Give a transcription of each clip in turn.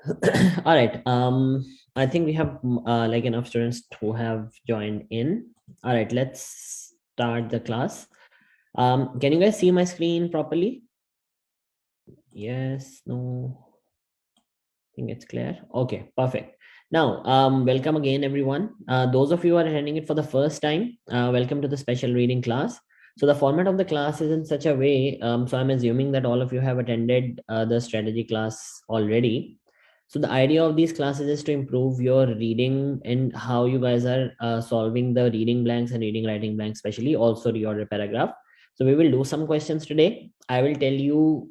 All right. I think we have like enough students who have joined in. All right, let's start the class. Can you guys see my screen properly? Yes, no. I think it's clear. Okay, perfect. Now, welcome again, everyone. Those of you who are attending it for the first time, welcome to the special reading class. So the format of the class is in such a way, so I'm assuming that all of you have attended the strategy class already. So the idea of these classes is to improve your reading and how you guys are solving the reading blanks and reading writing blanks, especially also reorder paragraph. So we will do some questions today. I will tell you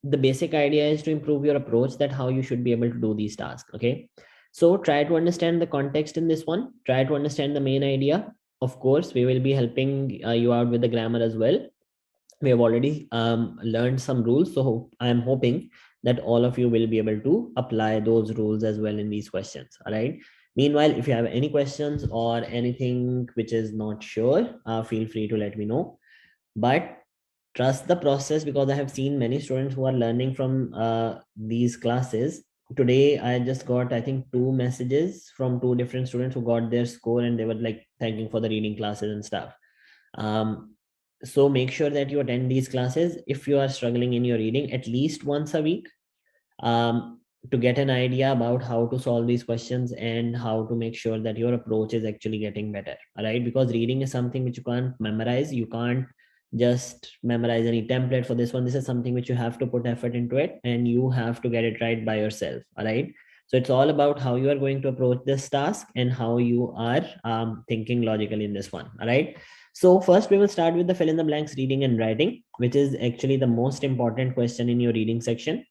the basic idea is to improve your approach, that how you should be able to do these tasks. Okay, so try to understand the context in this one, try to understand the main idea. Of course we will be helping you out with the grammar as well. We have already learned some rules, so I am hoping that all of you will be able to apply those rules as well in these questions. All right, meanwhile, if you have any questions or anything which is not sure, feel free to let me know. But trust the process, because I have seen many students who are learning from these classes. Today I just got, I think, two messages from two different students who got their score, and they were like thanking for the reading classes and stuff. um, so make sure that you attend these classes if you are struggling in your reading at least once a week, um, to get an idea about how to solve these questions and how to make sure that your approach is actually getting better. All right, because reading is something which you can't memorize. You can't just memorize any template for this one. This is something which you have to put effort into it, and you have to get it right by yourself. All right, so it's all about how you are going to approach this task and how you are thinking logically in this one. All right, so first we will start with the fill in the blanks reading and writing, which is actually the most important question in your reading section.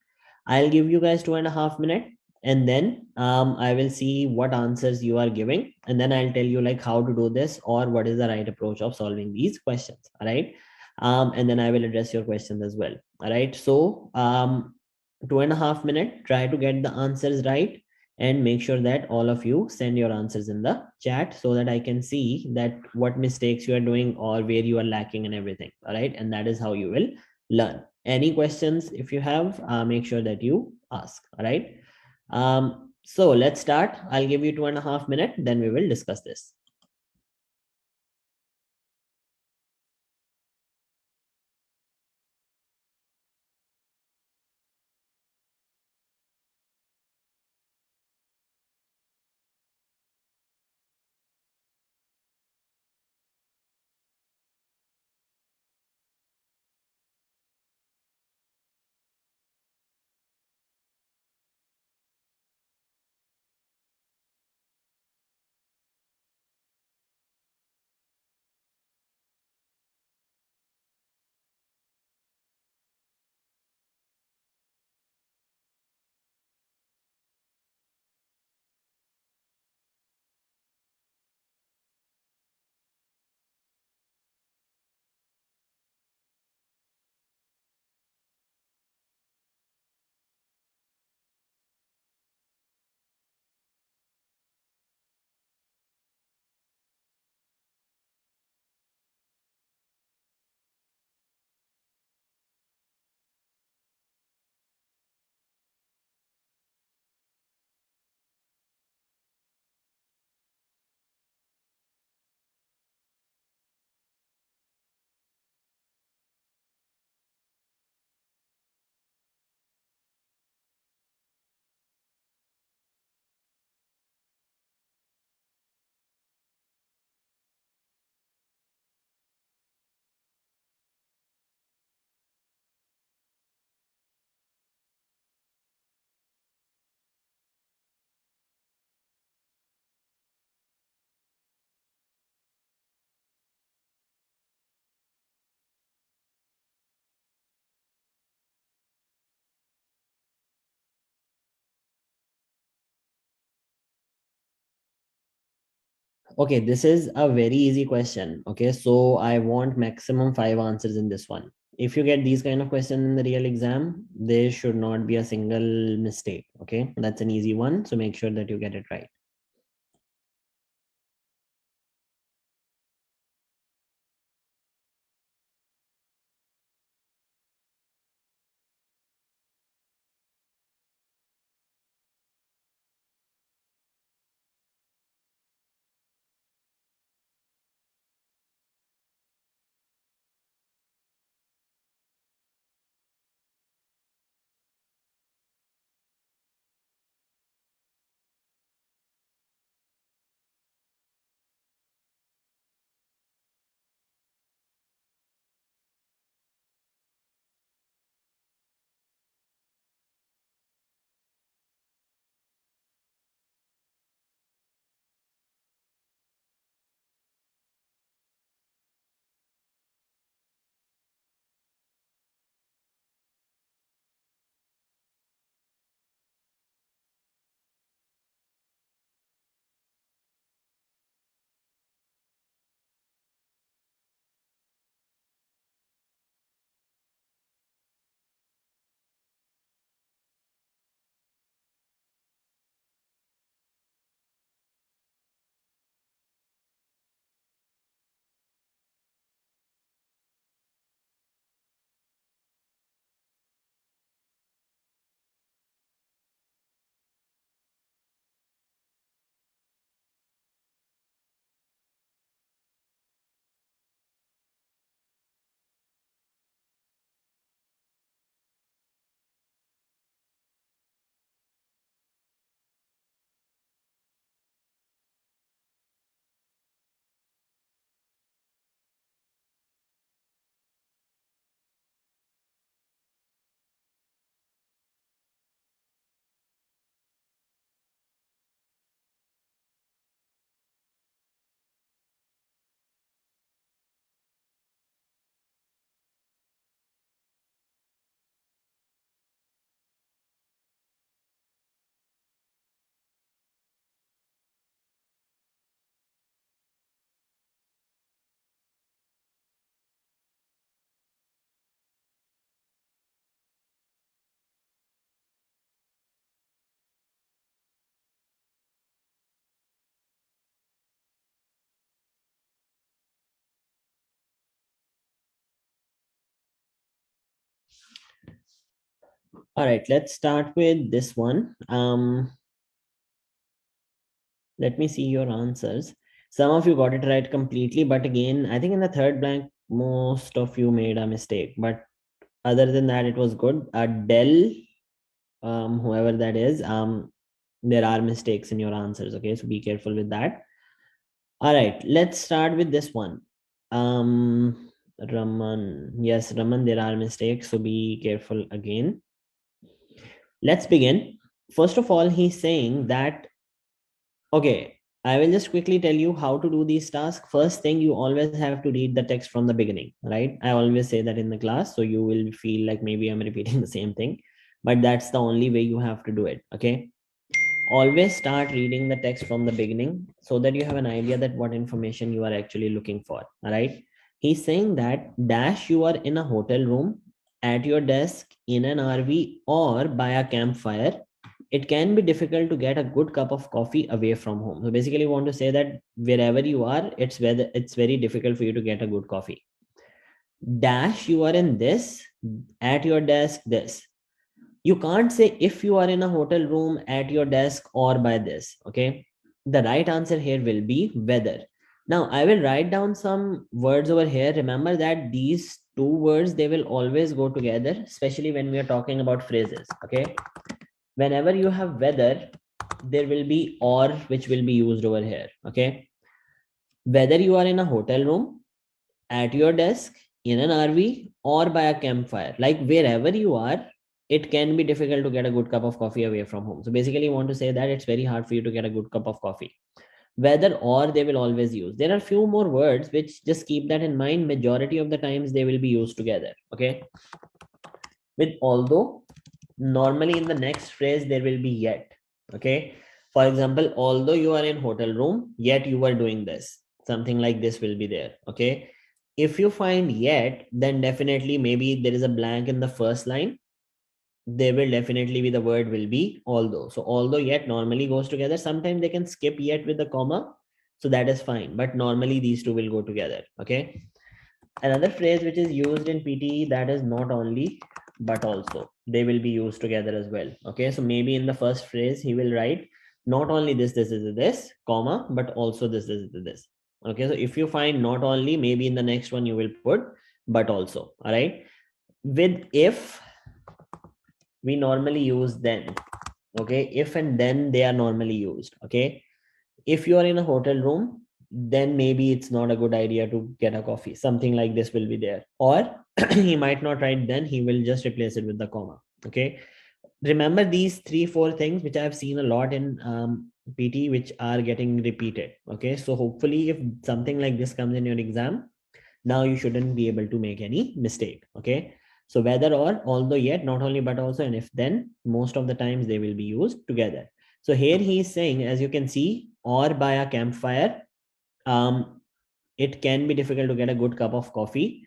I'll give you guys 2.5 minutes, and then I will see what answers you are giving, and then I'll tell you like how to do this or what is the right approach of solving these questions. All right, and then I will address your questions as well. All right, so 2.5 minutes. Try to get the answers right, and make sure that all of you send your answers in the chat so that I can see that what mistakes you are doing or where you are lacking and everything. All right, and that is how you will learn. Any questions if you have, make sure that you ask. All right, so let's start. I'll give you 2.5 minutes, then we will discuss this. Okay, this is a very easy question. Okay, so I want maximum 5 answers in this one. If you get these kind of questions in the real exam, there should not be a single mistake. Okay, that's an easy one, so make sure that you get it right. All right, let's start with this one. Let me see your answers. Some of you got it right completely, but again, I think in the third blank, most of you made a mistake. But other than that, it was good. Dell, whoever that is, there are mistakes in your answers. Okay, so be careful with that. All right, let's start with this one. Raman, yes, Raman, there are mistakes, so be careful again. Let's begin. First of all, he's saying that, okay, I will just quickly tell you how to do these tasks. First thing, you always have to read the text from the beginning, right? I always say that in the class, so you will feel like maybe I'm repeating the same thing, but that's the only way you have to do it, okay? Always start reading the text from the beginning so that you have an idea that what information you are actually looking for, all right? He's saying that dash you are in a hotel room, at your desk, in an RV, or by a campfire. It can be difficult to get a good cup of coffee away from home. So basically, you want to say that wherever you are, it's very difficult for you to get a good coffee. Dash you are in this, at your desk, this. You can't say if you are in a hotel room, at your desk, or by this, okay? The right answer here will be whether. Now I will write down some words over here. Remember that these two words, they will always go together, especially when we are talking about phrases, okay? Whenever you have whether, there will be or, which will be used over here, okay? Whether you are in a hotel room, at your desk, in an RV, or by a campfire, like wherever you are, it can be difficult to get a good cup of coffee away from home. So basically, you want to say that it's very hard for you to get a good cup of coffee. Whether or, they will always use. There are few more words which, just keep that in mind. Majority of the times they will be used together. Okay. With although, normally in the next phrase there will be yet. Okay. For example, although you are in hotel room, yet you are doing this. Something like this will be there. Okay. If you find yet, then definitely maybe there is a blank in the first line. There will definitely be the word will be although. So although yet normally goes together. Sometimes they can skip yet with the comma. So that is fine. But normally these two will go together. Okay. Another phrase which is used in PTE, that is not only but also. They will be used together as well. Okay. So maybe in the first phrase he will write not only this, comma, but also this. Okay. So if you find not only, maybe in the next one you will put but also. All right. With if, we normally use then. Okay. If and then, they are normally used. Okay. If you are in a hotel room, then maybe it's not a good idea to get a coffee. Something like this will be there. Or he might not write then, he will just replace it with the comma. Okay. Remember these 3-4 things which I've seen a lot in PT, which are getting repeated. Okay. So hopefully if something like this comes in your exam, now you shouldn't be able to make any mistake. Okay. So whether or, although yet, not only but also, and if then, most of the times they will be used together. So here he is saying, as you can see, or by a campfire, it can be difficult to get a good cup of coffee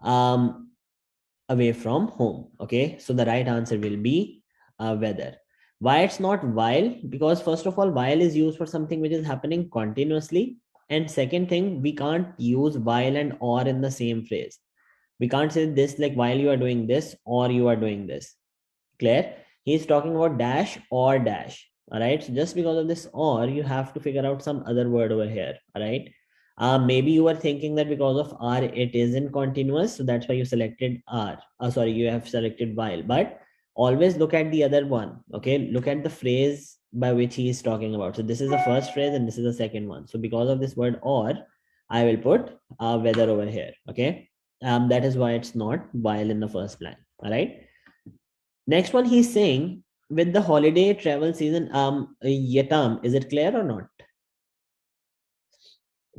away from home. Okay. So the right answer will be whether. Why it's not while? Because first of all, while is used for something which is happening continuously. And second thing, we can't use while and or in the same phrase. We can't say this like while you are doing this or you are doing this. Clear? He's talking about dash or dash. All right. So just because of this or, you have to figure out some other word over here. All right. Maybe you are thinking that because of r it isn't continuous, so that's why you selected r. Sorry, you have selected while. But always look at the other one. Okay. Look at the phrase by which he is talking about. So this is the first phrase and this is the second one. So because of this word or, I will put whether over here. Okay. That is why it's not while in the first line. All right. Next one, he's saying with the holiday travel season, Yatam, is it clear or not?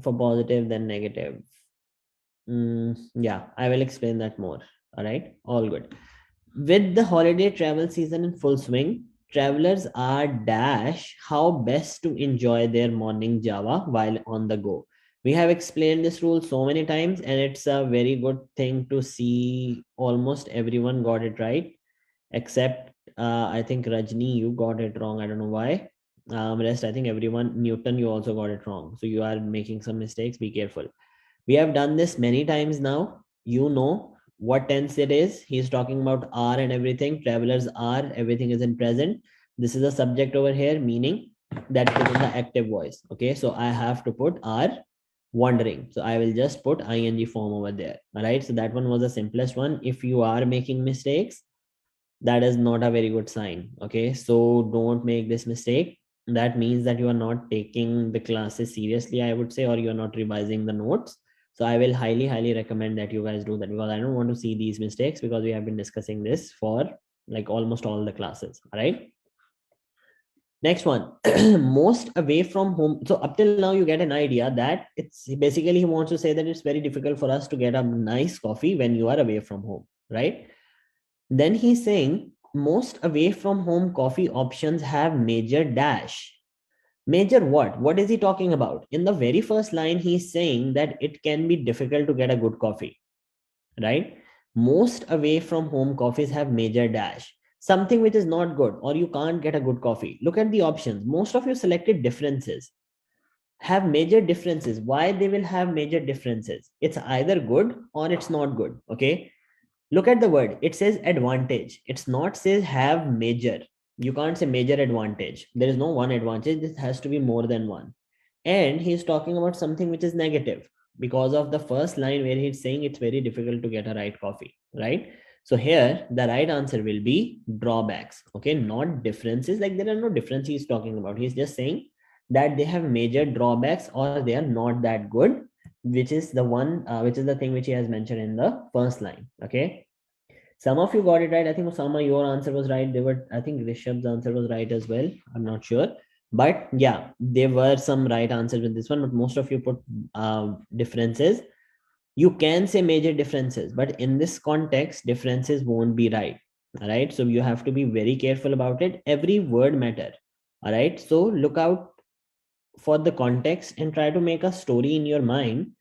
For positive, then negative. Yeah, I will explain that more. All right, all good. With the holiday travel season in full swing, travelers are dash how best to enjoy their morning Java while on the go. We have explained this rule so many times, and it's a very good thing to see almost everyone got it right, except I think Rajni, you got it wrong. I don't know why. Rest, I think everyone, Newton, you also got it wrong. So you are making some mistakes. Be careful. We have done this many times now. You know what tense it is. He's talking about are and everything. Travelers are, everything is in present. This is a subject over here, meaning that it is in the active voice. Okay, so I have to put are wandering. So I will just put ing form over there. All right, so that one was the simplest one. If you are making mistakes, that is not a very good sign. Okay, so don't make this mistake. That means that you are not taking the classes seriously, I would say, or you are not revising the notes. So I will highly recommend that you guys do that, because I don't want to see these mistakes, because we have been discussing this for like almost all the classes. All right, next one. Most away from home. So up till now you get an idea that it's basically, he wants to say that it's very difficult for us to get a nice coffee when you are away from home, right? Then he's saying most away from home coffee options have major dash. Major what? What is he talking about? In the very first line, he's saying that it can be difficult to get a good coffee, right? Most away from home coffees have major dash. Something which is not good, or you can't get a good coffee. Look at the options. Most of you selected differences. Have major differences. Why they will have major differences? It's either good or it's not good. Okay. Look at the word. It says advantage. It's not says have major. You can't say major advantage. There is no one advantage. This has to be more than one. And he's talking about something which is negative, because of the first line where he's saying it's very difficult to get a right coffee, right? So here the right answer will be drawbacks. Okay, not differences. Like there are no differences he's talking about. He's just saying that they have major drawbacks, or they are not that good, which is the one, which is the thing which he has mentioned in the first line. Okay, some of you got it right. I think Osama, your answer was right. There were, I think Rishabh's answer was right as well. I'm not sure, but yeah, there were some right answers with this one, but most of you put differences. You can say major differences, but in this context, differences won't be right. All right, so you have to be very careful about it. Every word matter. All right, so look out for the context and try to make a story in your mind.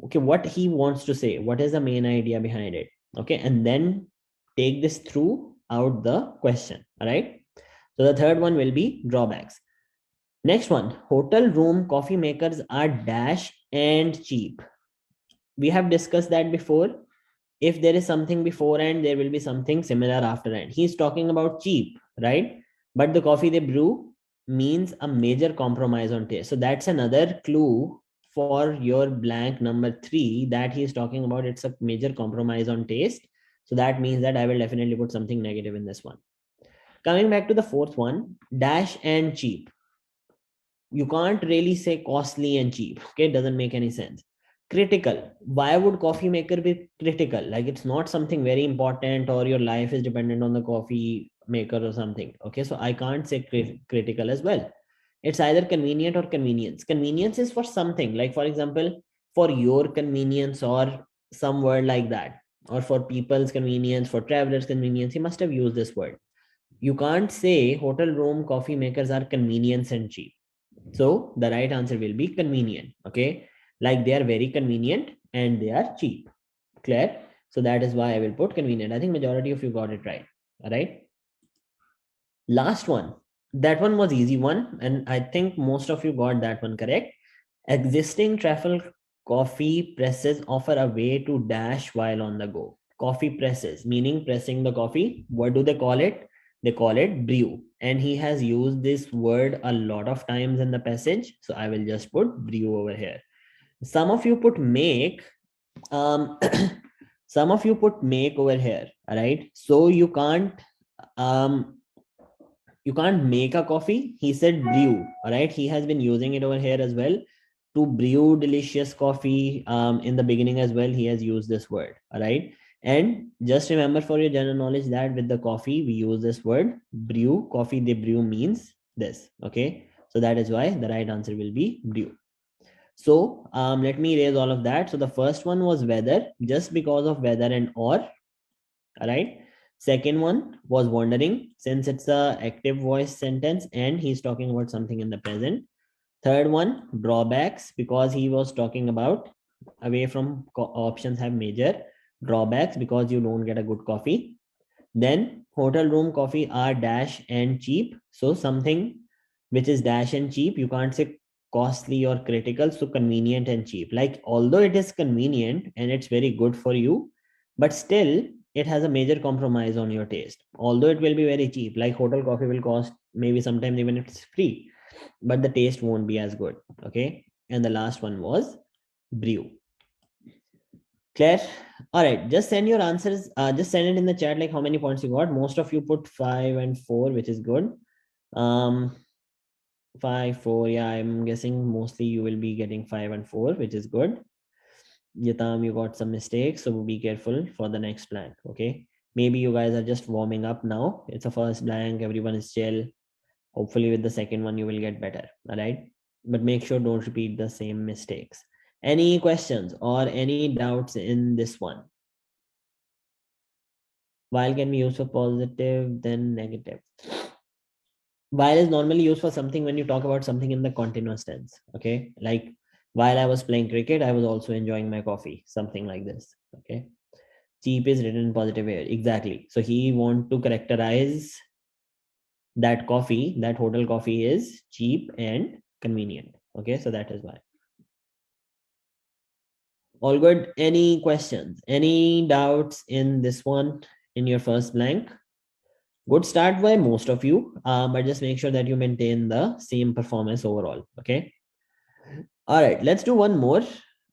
Okay, what he wants to say, what is the main idea behind it? Okay, and then take this through out the question. All right, so the third one will be drawbacks. Next one, hotel room coffee makers are dash and cheap. We have discussed that before. If there is something before and there will be something similar after and. He's talking about cheap, right? But the coffee they brew means a major compromise on taste. So that's another clue for your blank number 3, that he's talking about it's a major compromise on taste. So that means that I will definitely put something negative in this one. Coming back to the fourth one, dash and cheap. You can't really say costly and cheap. Okay, it doesn't make any sense. Critical. Why would coffee maker be critical? Like it's not something very important, or your life is dependent on the coffee maker or something. Okay, so I can't say critical as well. It's either convenient or convenience. Convenience is for something, like for example, for your convenience, or some word like that, or for people's convenience, for travelers convenience. He must have used this word. You can't say hotel room coffee makers are convenience and cheap. So the right answer will be convenient. Okay, like they are very convenient and they are cheap. Clear? So that is why I will put convenient. I think majority of you got it right. All right, last one. That one was easy one, and I think most of you got that one correct. Existing truffle coffee presses offer a way to dash while on the go. Coffee presses, meaning pressing the coffee. What do they call it? They call it brew. And he has used this word a lot of times in the passage. So I will just put brew over here. Some of you put make. Some of you put make over here. All right. So you can't make a coffee. He said brew. All right. He has been using it over here as well. To brew delicious coffee, in the beginning as well, he has used this word. All right. And just remember for your general knowledge that with the coffee, we use this word brew. Coffee they brew means this. Okay. So that is why the right answer will be brew. So let me erase all of that. So the first one was weather, just because of weather and or. All right. Second one was wandering, since it's a active voice sentence and he's talking about something in the present. Third one, drawbacks, because he was talking about away from options have major drawbacks because you don't get a good coffee. Then hotel room coffee are dash and cheap. So something which is dash and cheap, you can't say costly or critical. So convenient and cheap. Like although it is convenient and it's very good for you, but still it has a major compromise on your taste. Although it will be very cheap, like hotel coffee will cost maybe sometimes even it's free, but the taste won't be as good. Okay. And the last one was brew. Claire, all right, just send your answers. Just send it in the chat, like how many points you got. Most of you put 5 and 4, which is good. 5, 4, yeah, I'm guessing mostly you will be getting 5 and 4, which is good. Yatam, you got some mistakes, so be careful for the next blank. Okay, maybe you guys are just warming up now. It's a first blank, everyone is chill. Hopefully with the second one you will get better. All right, but make sure don't repeat the same mistakes. Any questions or any doubts in this one? While can be used for positive then negative. While is normally used for something when you talk about something in the continuous tense. Okay, like while I was playing cricket, I was also enjoying my coffee, something like this. Okay, cheap is written in positive way. Exactly. So he want to characterize that coffee, that hotel coffee is cheap and convenient. Okay, so that is why. All good. Any questions? Any doubts in this one, in your first blank? Good start by most of you, but just make sure that you maintain the same performance overall. Okay. All right, let's do one more.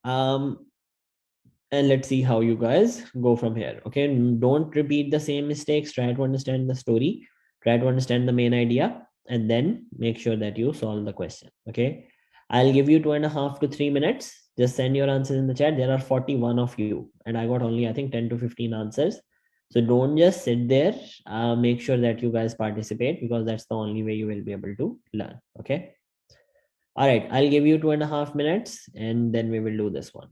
And let's see how you guys go from here. Okay, don't repeat the same mistakes. Try to understand the story, try to understand the main idea, and then make sure that you solve the question. Okay, I'll give you 2.5 to 3 minutes. Just send your answers in the chat. There are 41 of you, and I got only, I think, 10 to 15 answers. So don't just sit there. Make sure that you guys participate, because that's the only way you will be able to learn. Okay. All right, I'll give you 2.5 minutes, and then we will do this one.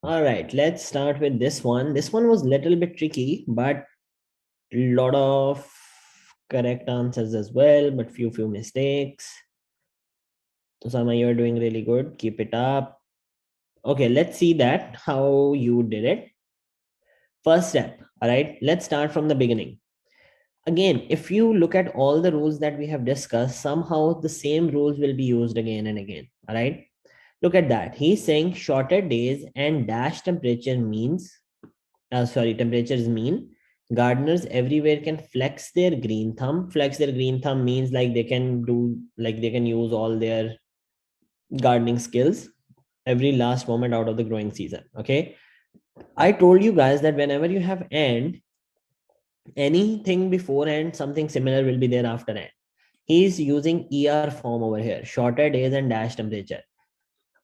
All right, let's start with this one. This one was a little bit tricky, but a lot of correct answers as well, but few mistakes. So Sama, you're doing really good. Keep it up. Okay, let's see that how you did it. First step. All right, let's start from the beginning. Again, if you look at all the rules that we have discussed, somehow the same rules will be used again and again. All right, look at that. He's saying shorter days and dash temperature means, temperature is mean. Gardeners everywhere can flex their green thumb. Flex their green thumb means like they can do, like they can use all their gardening skills every last moment out of the growing season. Okay, I told you guys that whenever you have and, anything before and, something similar will be there after and. He's using ER form over here, shorter days and dash temperature.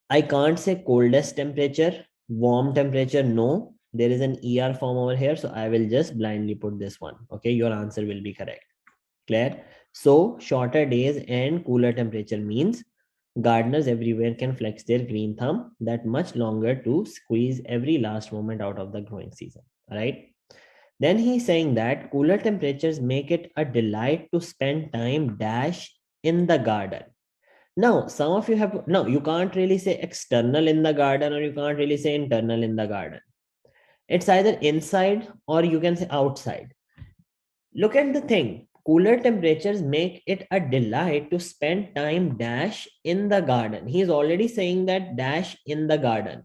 I can't say coldest temperature, warm temperature. No, there is an ER form over here. So I will just blindly put this one. Okay, your answer will be correct. Clear? So shorter days and cooler temperature means gardeners everywhere can flex their green thumb that much longer to squeeze every last moment out of the growing season. All right. Then he's saying that cooler temperatures make it a delight to spend time dash in the garden. Now, some of you have, no, you can't really say external in the garden, or you can't really say internal in the garden. It's either inside or you can say outside. Look at the thing. Cooler temperatures make it a delight to spend time dash in the garden. He's already saying that dash in the garden.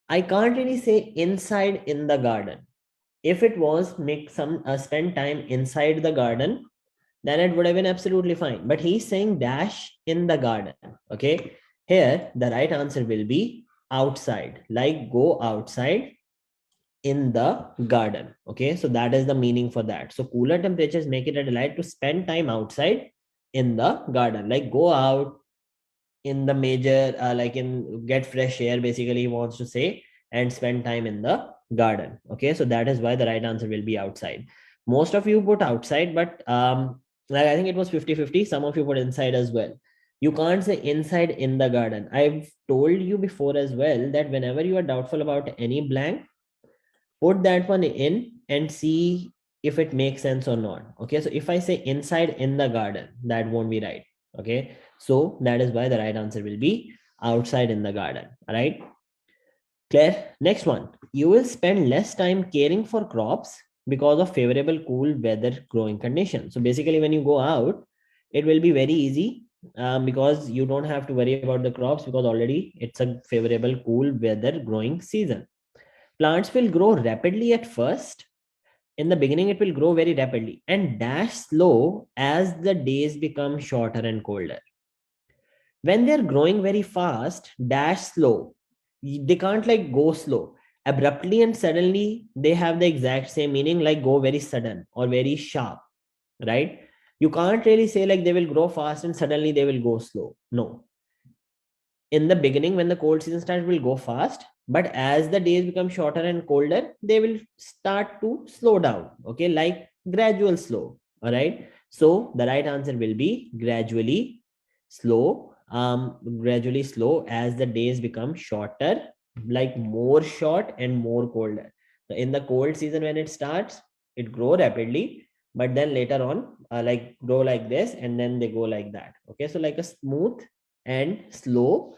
I can't really say inside in the garden. If it was make some spend time inside the garden, then it would have been absolutely fine. But he's saying dash in the garden. Okay. Here, the right answer will be outside, like go outside in the garden. Okay. So that is the meaning for that. So cooler temperatures make it a delight to spend time outside in the garden, like go out in the major, like in get fresh air, basically, he wants to say, and spend time in the garden. Okay. So that is why the right answer will be outside. Most of you put outside, but like I think it was 50-50. Some of you put inside as well. You can't say inside in the garden. I've told you before as well that whenever you are doubtful about any blank, put that one in and see if it makes sense or not. Okay, so if I say inside in the garden, that won't be right. Okay, so that is why the right answer will be outside in the garden. All right, clear? Next one. You will spend less time caring for crops because of favorable cool weather growing conditions. So basically, when you go out, it will be very easy, because you don't have to worry about the crops because already it's a favorable cool weather growing season. Plants will grow rapidly at first. In the beginning, it will grow very rapidly and dash slow as the days become shorter and colder. When they're growing very fast, dash slow. They can't like go slow. Abruptly and suddenly, they have the exact same meaning, like go very sudden or very sharp, right? You can't really say like they will grow fast and suddenly they will go slow. No. In the beginning, when the cold season starts, will go fast, but as the days become shorter and colder, they will start to slow down. Okay, like gradual slow. All right, so the right answer will be gradually slow. Gradually slow as the days become shorter, like more short and more colder. So in the cold season, when it starts, it grow rapidly, but then later on, like grow like this and then they go like that. Okay, so like a smooth and slow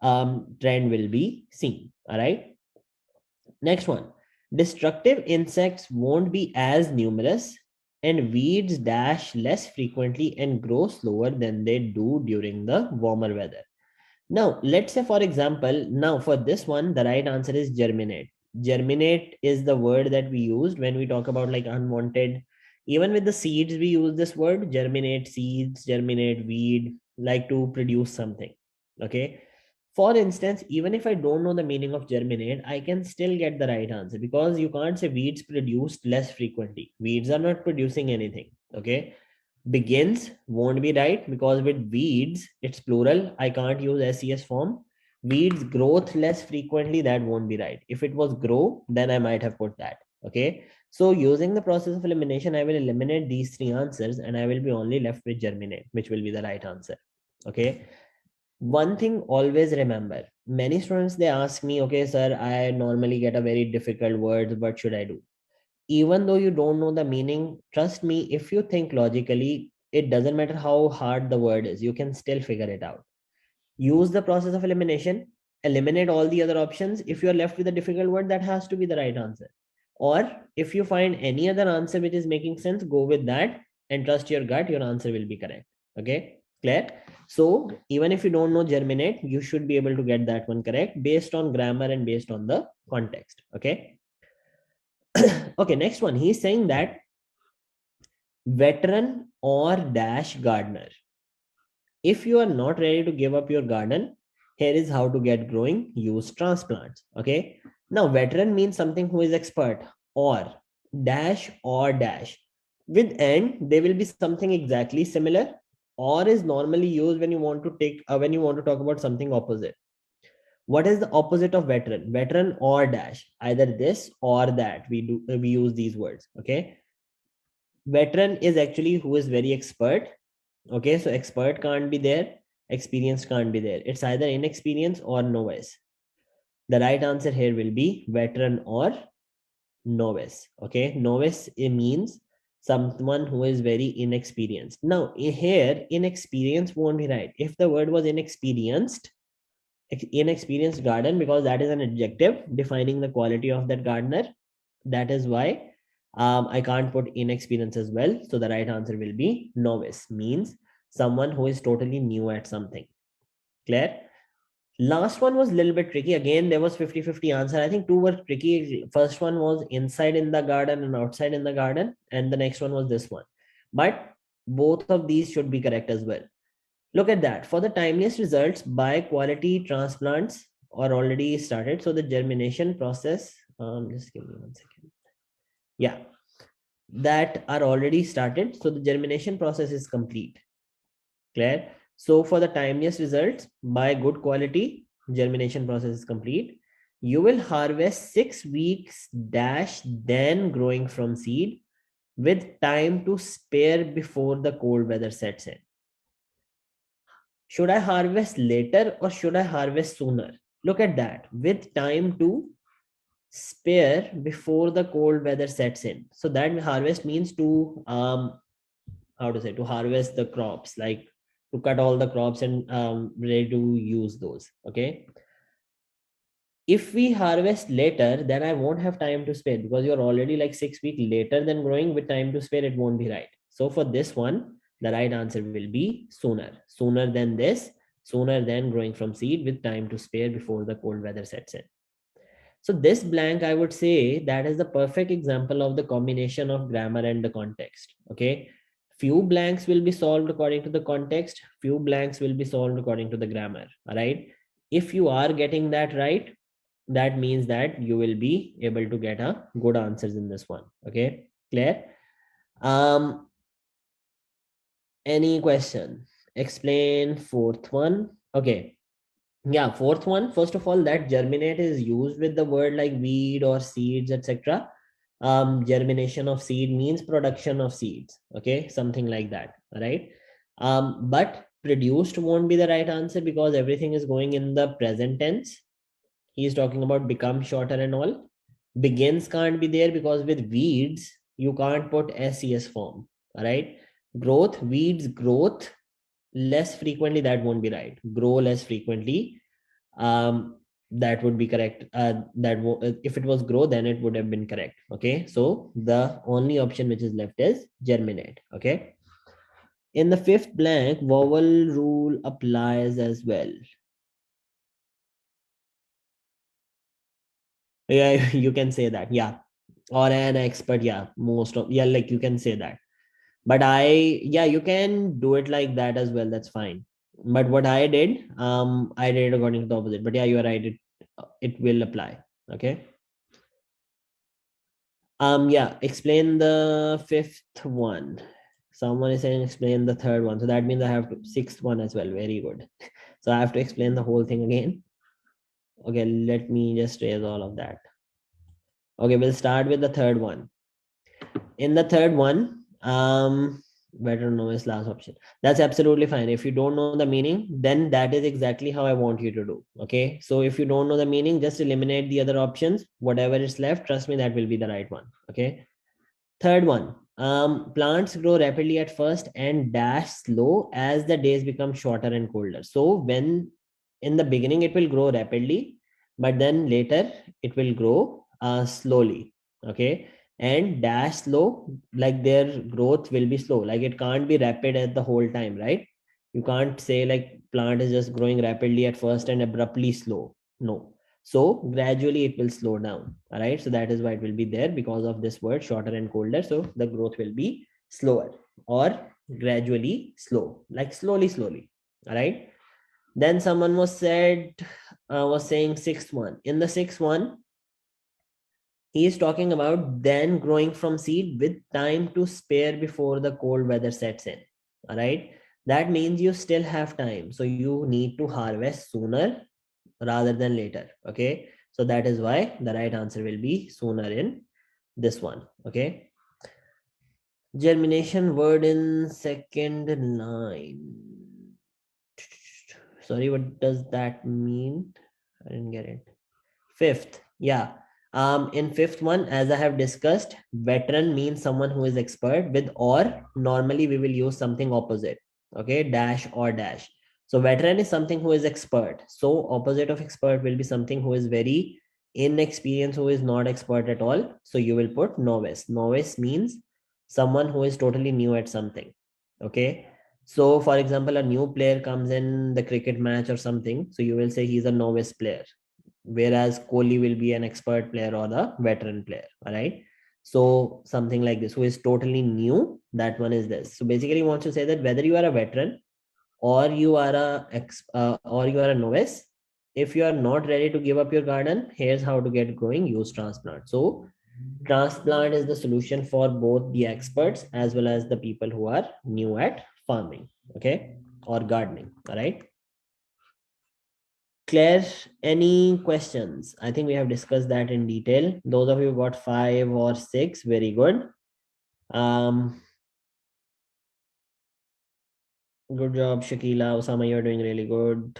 trend will be seen. All right. Next one. Destructive insects won't be as numerous and weeds dash less frequently and grow slower than they do during the warmer weather. Now, let's say, for example, now for this one, the right answer is germinate. Germinate is the word that we used when we talk about like unwanted. Even with the seeds, we use this word germinate seeds, germinate weed, like to produce something. Okay. For instance, even if I don't know the meaning of germinate, I can still get the right answer because you can't say weeds produced less frequently. Weeds are not producing anything. Okay. Begins won't be right because with weeds, it's plural. I can't use SES form. Weeds growth less frequently, that won't be right. If it was grow, then I might have put that. Okay. So using the process of elimination, I will eliminate these three answers and I will be only left with germinate, which will be the right answer. Okay. One thing always remember, many students, they ask me, okay, sir, I normally get a very difficult words. What should I do? Even though you don't know the meaning, trust me, if you think logically, it doesn't matter how hard the word is, you can still figure it out. Use the process of elimination, eliminate all the other options. If you're left with a difficult word, that has to be the right answer. Or if you find any other answer which is making sense, go with that and trust your gut, your answer will be correct. Okay, clear? So even if you don't know germinate, you should be able to get that one correct based on grammar and based on the context. Okay. Okay, next one. He's saying that veteran or dash gardener. If you are not ready to give up your garden, here is how to get growing. Use transplants. Okay. Now, veteran means something who is expert, or dash. With and, they will be something exactly similar. Or is normally used when you want to talk about something opposite. What is the opposite of veteran? Veteran or dash, either this or that. We use these words. Okay. Veteran is actually who is very expert. Okay, so expert can't be there, experienced can't be there. It's either inexperienced or novice. The right answer here will be veteran or novice. Okay, novice, it means someone who is very inexperienced. Now here, inexperienced won't be right. If the word was inexperienced garden, because that is an adjective defining the quality of that gardener, that is why I can't put inexperienced as well. So the right answer will be novice, means someone who is totally new at something. Clear? Last one was a little bit tricky. Again, there was 50-50 answer. I think two were tricky. First one was inside in the garden and outside in the garden. And the next one was this one. But both of these should be correct as well. Look at that. For the timeliest results, by quality transplants are already started. So the germination process, just give me 1 second. Yeah, that are already started. So the germination process is complete. Clear? So for the timeliest results, by good quality, germination process is complete. You will harvest 6 weeks dash then growing from seed with time to spare before the cold weather sets in. Should I harvest later or should I harvest sooner? Look at that. With time to spare before the cold weather sets in. So that harvest means to to harvest the crops, like to cut all the crops and ready to use those. Okay. If we harvest later, then I won't have time to spare, because you're already like 6 weeks later than growing. With time to spare, it won't be right. So for this one, the right answer will be sooner than this, sooner than growing from seed with time to spare before the cold weather sets in. So this blank, I would say that is the perfect example of the combination of grammar and the context. Okay. Few blanks will be solved according to the context. Few blanks will be solved according to the grammar. All right. If you are getting that right, that means that you will be able to get a good answers in this one. Okay. Clear? Any question? Explain fourth one. Okay. Yeah, fourth one, first of all, that germinate is used with the word like weed or seeds, etc. Germination of seed means production of seeds. Okay, something like that. All right. But produced won't be the right answer, because everything is going in the present tense. He's talking about become shorter and all. Begins can't be there, because with weeds you can't put SES form. All right. Growth, weeds growth less frequently, that won't be right. Grow less frequently, that would be correct. If it was grow, then it would have been correct. Okay, so the only option which is left is germinate. Okay. In the fifth blank, vowel rule applies as well. Yeah, you can say that. Yeah, or an expert. Yeah, like you can say that. But yeah, you can do it like that as well. That's fine. But what I did it according to the opposite. But yeah, you are right. It will apply. Okay. Yeah, explain the fifth one. Someone is saying explain the third one. So that means I have to sixth one as well. Very good. So I have to explain the whole thing again. Okay, let me just raise all of that. Okay, we'll start with the third one. In the third one, Veteran, novice, last option. That's absolutely fine. If you don't know the meaning, then that is exactly how I want you to do. Okay. So if you don't know the meaning, just eliminate the other options. Whatever is left, trust me, that will be the right one. Okay. Third one. Plants grow rapidly at first and dash slow as the days become shorter and colder. So when in the beginning it will grow rapidly, but then later it will grow slowly. Okay. And dash slow, like their growth will be slow. Like it can't be rapid at the whole time, right? You can't say like plant is just growing rapidly at first and abruptly slow. No. So gradually it will slow down. All right. So that is why it will be there because of this word shorter and colder. So the growth will be slower or gradually slow, like slowly. All right. Then someone was saying sixth one. In the sixth one, he is talking about then growing from seed with time to spare before the cold weather sets in. All right. That means you still have time. So you need to harvest sooner rather than later. Okay. So that is why the right answer will be sooner in this one. Okay. Germination word in second line. Sorry, what does that mean? I didn't get it. Fifth, yeah. In fifth one, as I have discussed, veteran means someone who is expert with or normally we will use something opposite. Okay, dash or dash. So veteran is something who is expert. So opposite of expert will be something who is very inexperienced, who is not expert at all. So you will put novice. Novice means someone who is totally new at something. Okay. So for example, a new player comes in the cricket match or something. So you will say he's a novice player, whereas Kohli will be an expert player or a veteran player. All right. So something like this, who is totally new, that one is this. So basically, he wants to say that whether you are a veteran or you are or you are a novice, if you are not ready to give up your garden, here's how to get growing. Use transplant. So transplant is the solution for both the experts as well as the people who are new at farming, okay, or gardening. All right. Claire, any questions? I think we have discussed that in detail. Those of you who got 5 or 6, very good. Good job, Shakila. Osama, you're doing really good.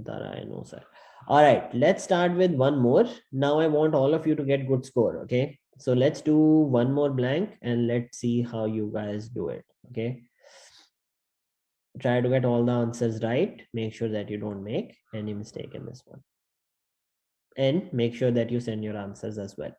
Tara, I know, sir. All right, let's start with one more. Now I want all of you to get good score, okay? So let's do one more blank and let's see how you guys do it, okay? Try to get all the answers right. Make sure that you don't make any mistake in this one. And make sure that you send your answers as well.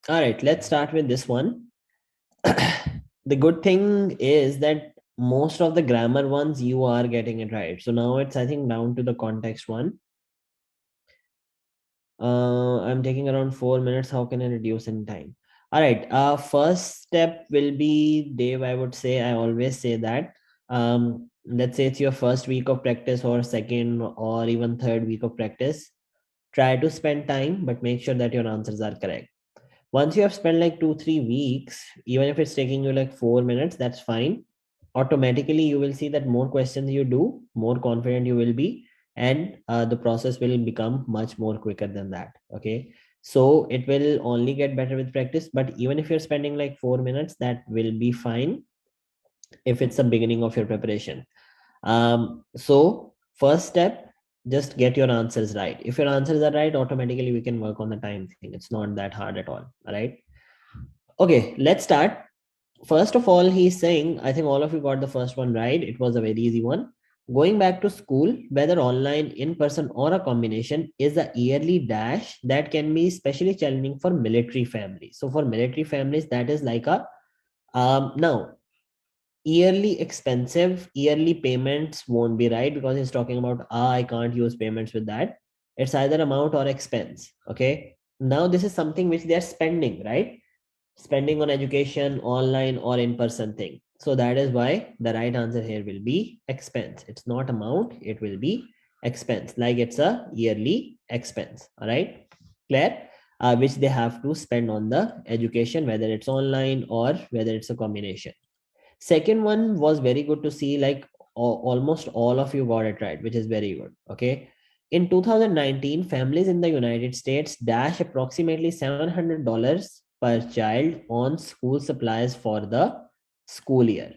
All right, let's start with this one. The good thing is that most of the grammar ones you are getting it right. So now it's, I think, down to the context one. I'm taking around 4 minutes. How can I reduce in time? All right. First step will be, Dave, I would say, I always say that. Let's say it's your first week of practice or second or even third week of practice. Try to spend time, but make sure that your answers are correct. Once you have spent like 2-3 weeks, even if it's taking you like 4 minutes, that's fine. Automatically you will see that more questions you do, more confident you will be, and the process will become much more quicker than that. Okay, so it will only get better with practice, but even if you're spending like 4 minutes, that will be fine if it's the beginning of your preparation. So first step, just get your answers right. If your answers are right, automatically we can work on the time thing. It's not that hard at all. All right. Okay, let's start. First of all, he's saying, I think all of you got the first one right. It was a very easy one. Going back to school, whether online, in person, or a combination, is a yearly dash that can be especially challenging for military families. So for military families, that is like a now yearly expensive, yearly payments won't be right, because he's talking about I can't use payments with that. It's either amount or expense. Okay, now this is something which they're spending, right? Spending on education, online or in-person thing. So that is why the right answer here will be expense. It's not amount, it will be expense, like it's a yearly expense. All right, clear? Which they have to spend on the education, whether it's online or whether it's a combination. Second one was very good to see, like almost all of you got it right, which is very good. Okay, in 2019, families in the United States dash approximately $700 per child on school supplies for the school year.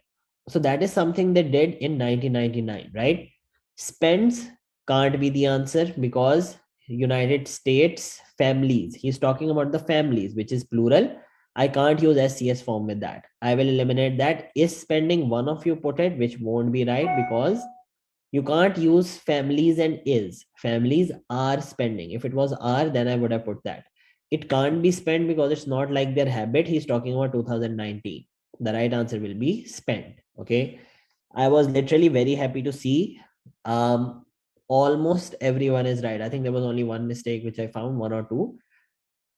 So that is something they did in 1999, right? Spends can't be the answer, because United States families, he's talking about the families, which is plural. I can't use SCS form with that. I will eliminate that. Is spending, one of you put it, which won't be right, because you can't use families and is. Families are spending. If it was are, then I would have put that. It can't be spent because it's not like their habit. He's talking about 2019. The right answer will be spent. Okay. I was literally very happy to see almost everyone is right. I think there was only one mistake which I found, one or two.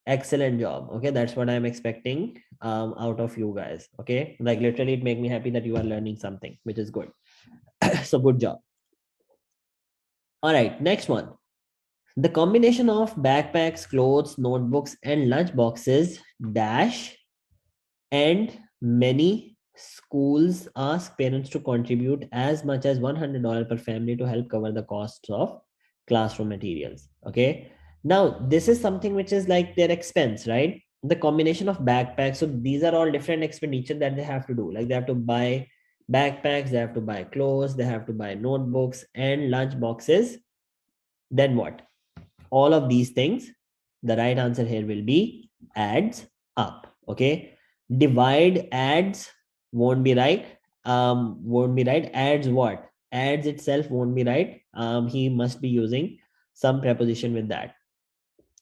Excellent job. Okay, that's what I'm expecting out of you guys. Okay, like literally it make me happy that you are learning something, which is good. So good job. All right, next one. The combination of backpacks, clothes, notebooks, and lunch boxes dash, and many schools ask parents to contribute as much as $100 per family to help cover the costs of classroom materials. Okay, now this is something which is like their expense, right? The combination of backpacks, so these are all different expenditure that they have to do. Like they have to buy backpacks, they have to buy clothes, they have to buy notebooks and lunch boxes. Then what? All of these things, the right answer here will be adds up. Okay, divide adds won't be right. Won't be right. Adds what? Adds itself won't be right. He must be using some preposition with that.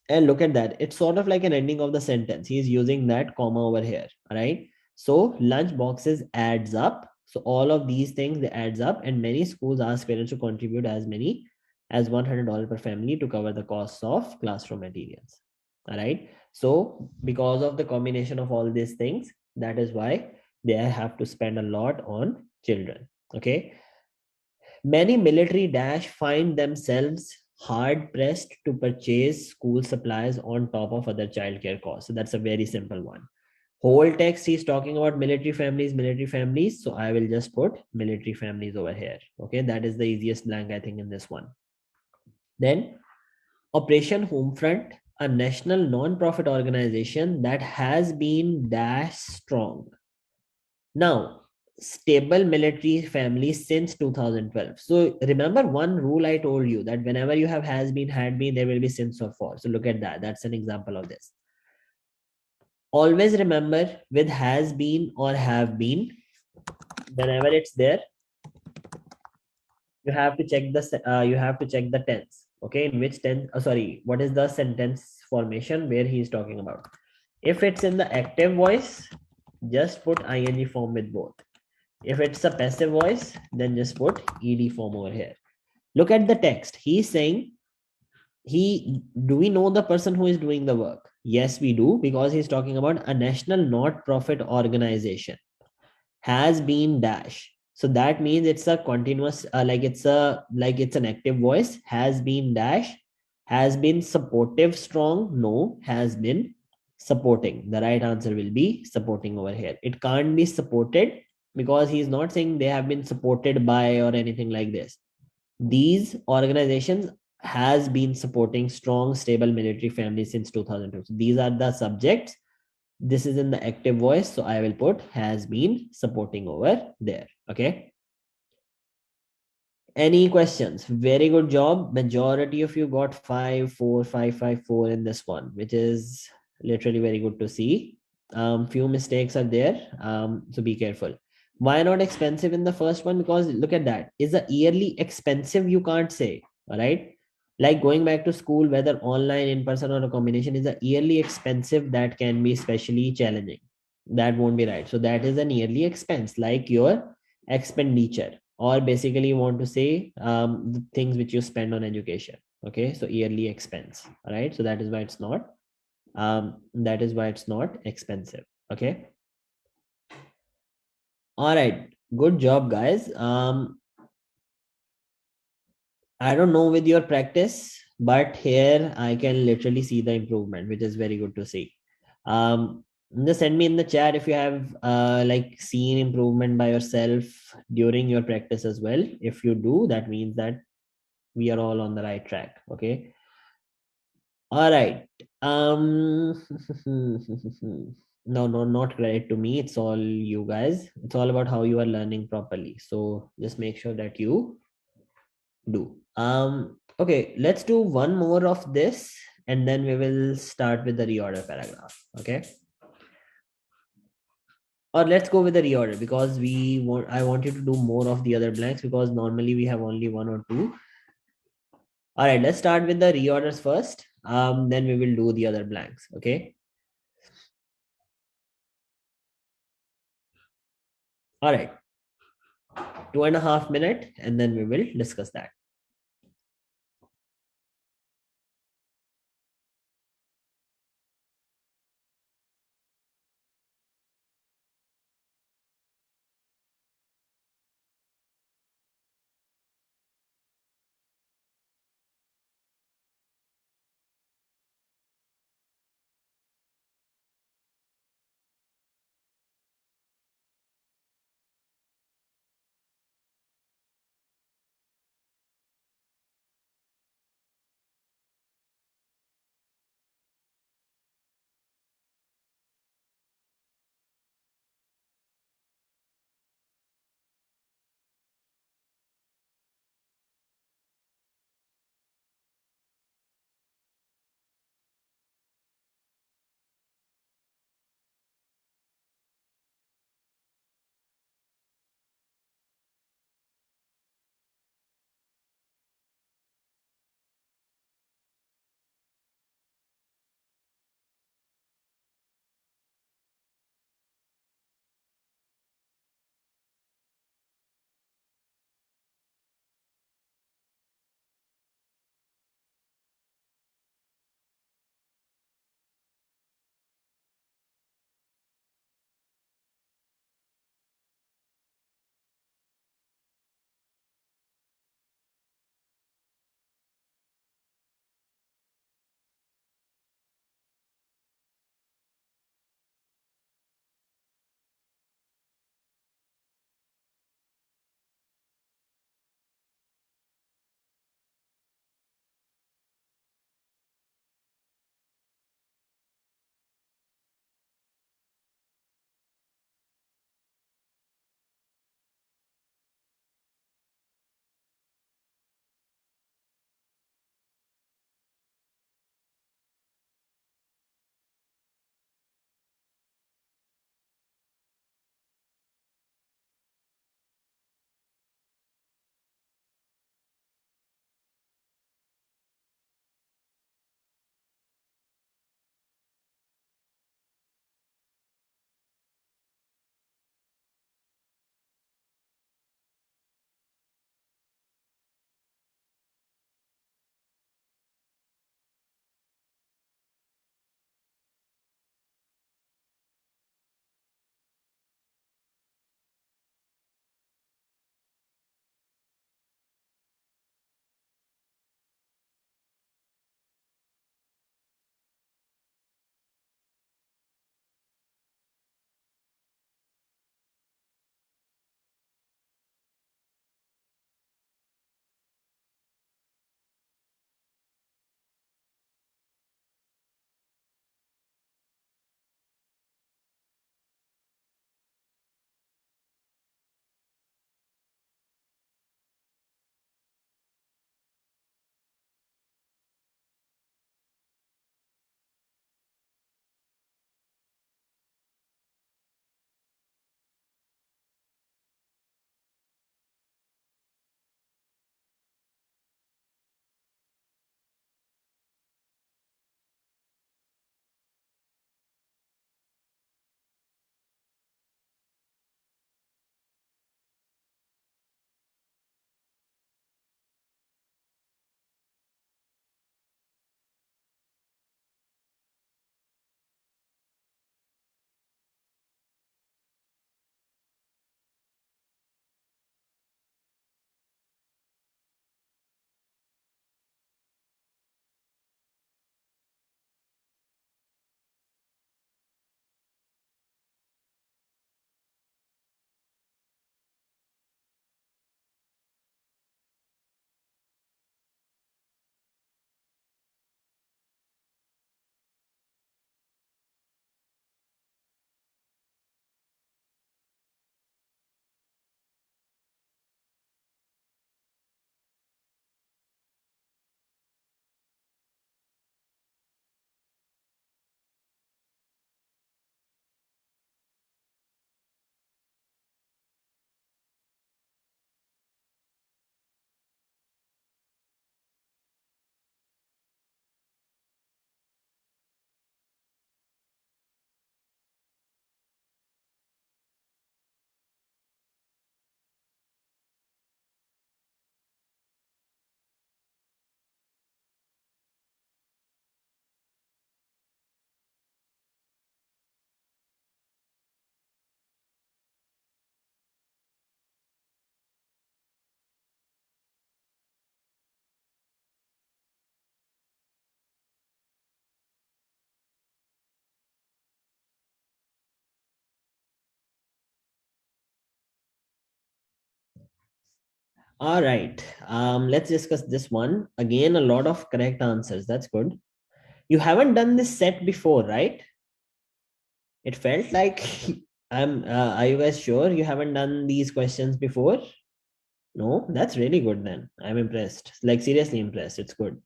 And look at that, it's sort of like an ending of the sentence. He's using that comma over here. All right, so lunch boxes adds up. So all of these things, they adds up, and many schools ask parents to contribute as many as $100 per family to cover the costs of classroom materials. All right, so because of the combination of all these things, that is why they have to spend a lot on children. Okay, many military dash find themselves hard pressed to purchase school supplies on top of other childcare costs. So that's a very simple one. Whole text he's talking about military families, military families. So I will just put military families over here. Okay, that is the easiest blank I think in this one. Then Operation Homefront, a national non-profit organization that has been dash strong. Now, stable military families since 2012. So remember one rule I told you, that whenever you have has been, had been, there will be since or for. So look at that. That's an example of this. Always remember, with has been or have been, whenever it's there, you have to check the tense. Okay, in which tense? Sorry, what is the sentence formation where he is talking about? If it's in the active voice, just put ing form with both. If it's a passive voice, then just put ed form over here. Look at the text. He's saying, do we know the person who is doing the work? Yes, we do, because he's talking about a national not-profit organization has been dash. So that means it's a continuous, it's an active voice. Has been dash. Has been supportive strong? No. Has been supporting. The right answer will be supporting over here. It can't be supported because he's not saying they have been supported by or anything like this. These organizations has been supporting strong, stable military families since 2002. So these are the subjects. This is in the active voice, so I will put has been supporting over there. Okay. Any questions? Very good job. Majority of you got 5, 4, 5, 5, 4 in this one, which is literally very good to see. Few mistakes are there. So be careful. Why not expensive in the first one? Because look at that. Is a yearly expensive? You can't say. All right. Like going back to school, whether online, in person, or a combination, is a yearly expensive that can be especially challenging. That won't be right. So that is an yearly expense, like your expenditure, or basically you want to say the things which you spend on education. Okay, so yearly expense. All right, so that is why it's not expensive. Okay. All right, good job, guys. I don't know with your practice, but here I can literally see the improvement, which is very good to see. Just send me in the chat if you have like seen improvement by yourself during your practice as well. If you do, that means that we are all on the right track. Okay. All right. No, not credit to me. It's all you guys. It's all about how you are learning properly. So just make sure that you do. Okay, let's do one more of this and then we will start with the reorder paragraph. Okay. Or let's go with the reorder because I want you to do more of the other blanks because normally we have only one or two. All right, let's start with the reorders first. Then we will do the other blanks. Okay. All right. 2.5 minutes and then we will discuss that. All right. Let's discuss this one. Again, a lot of correct answers. That's good. You haven't done this set before, right? It felt like are you guys sure you haven't done these questions before? No, that's really good then. I'm impressed. Like seriously impressed. It's good.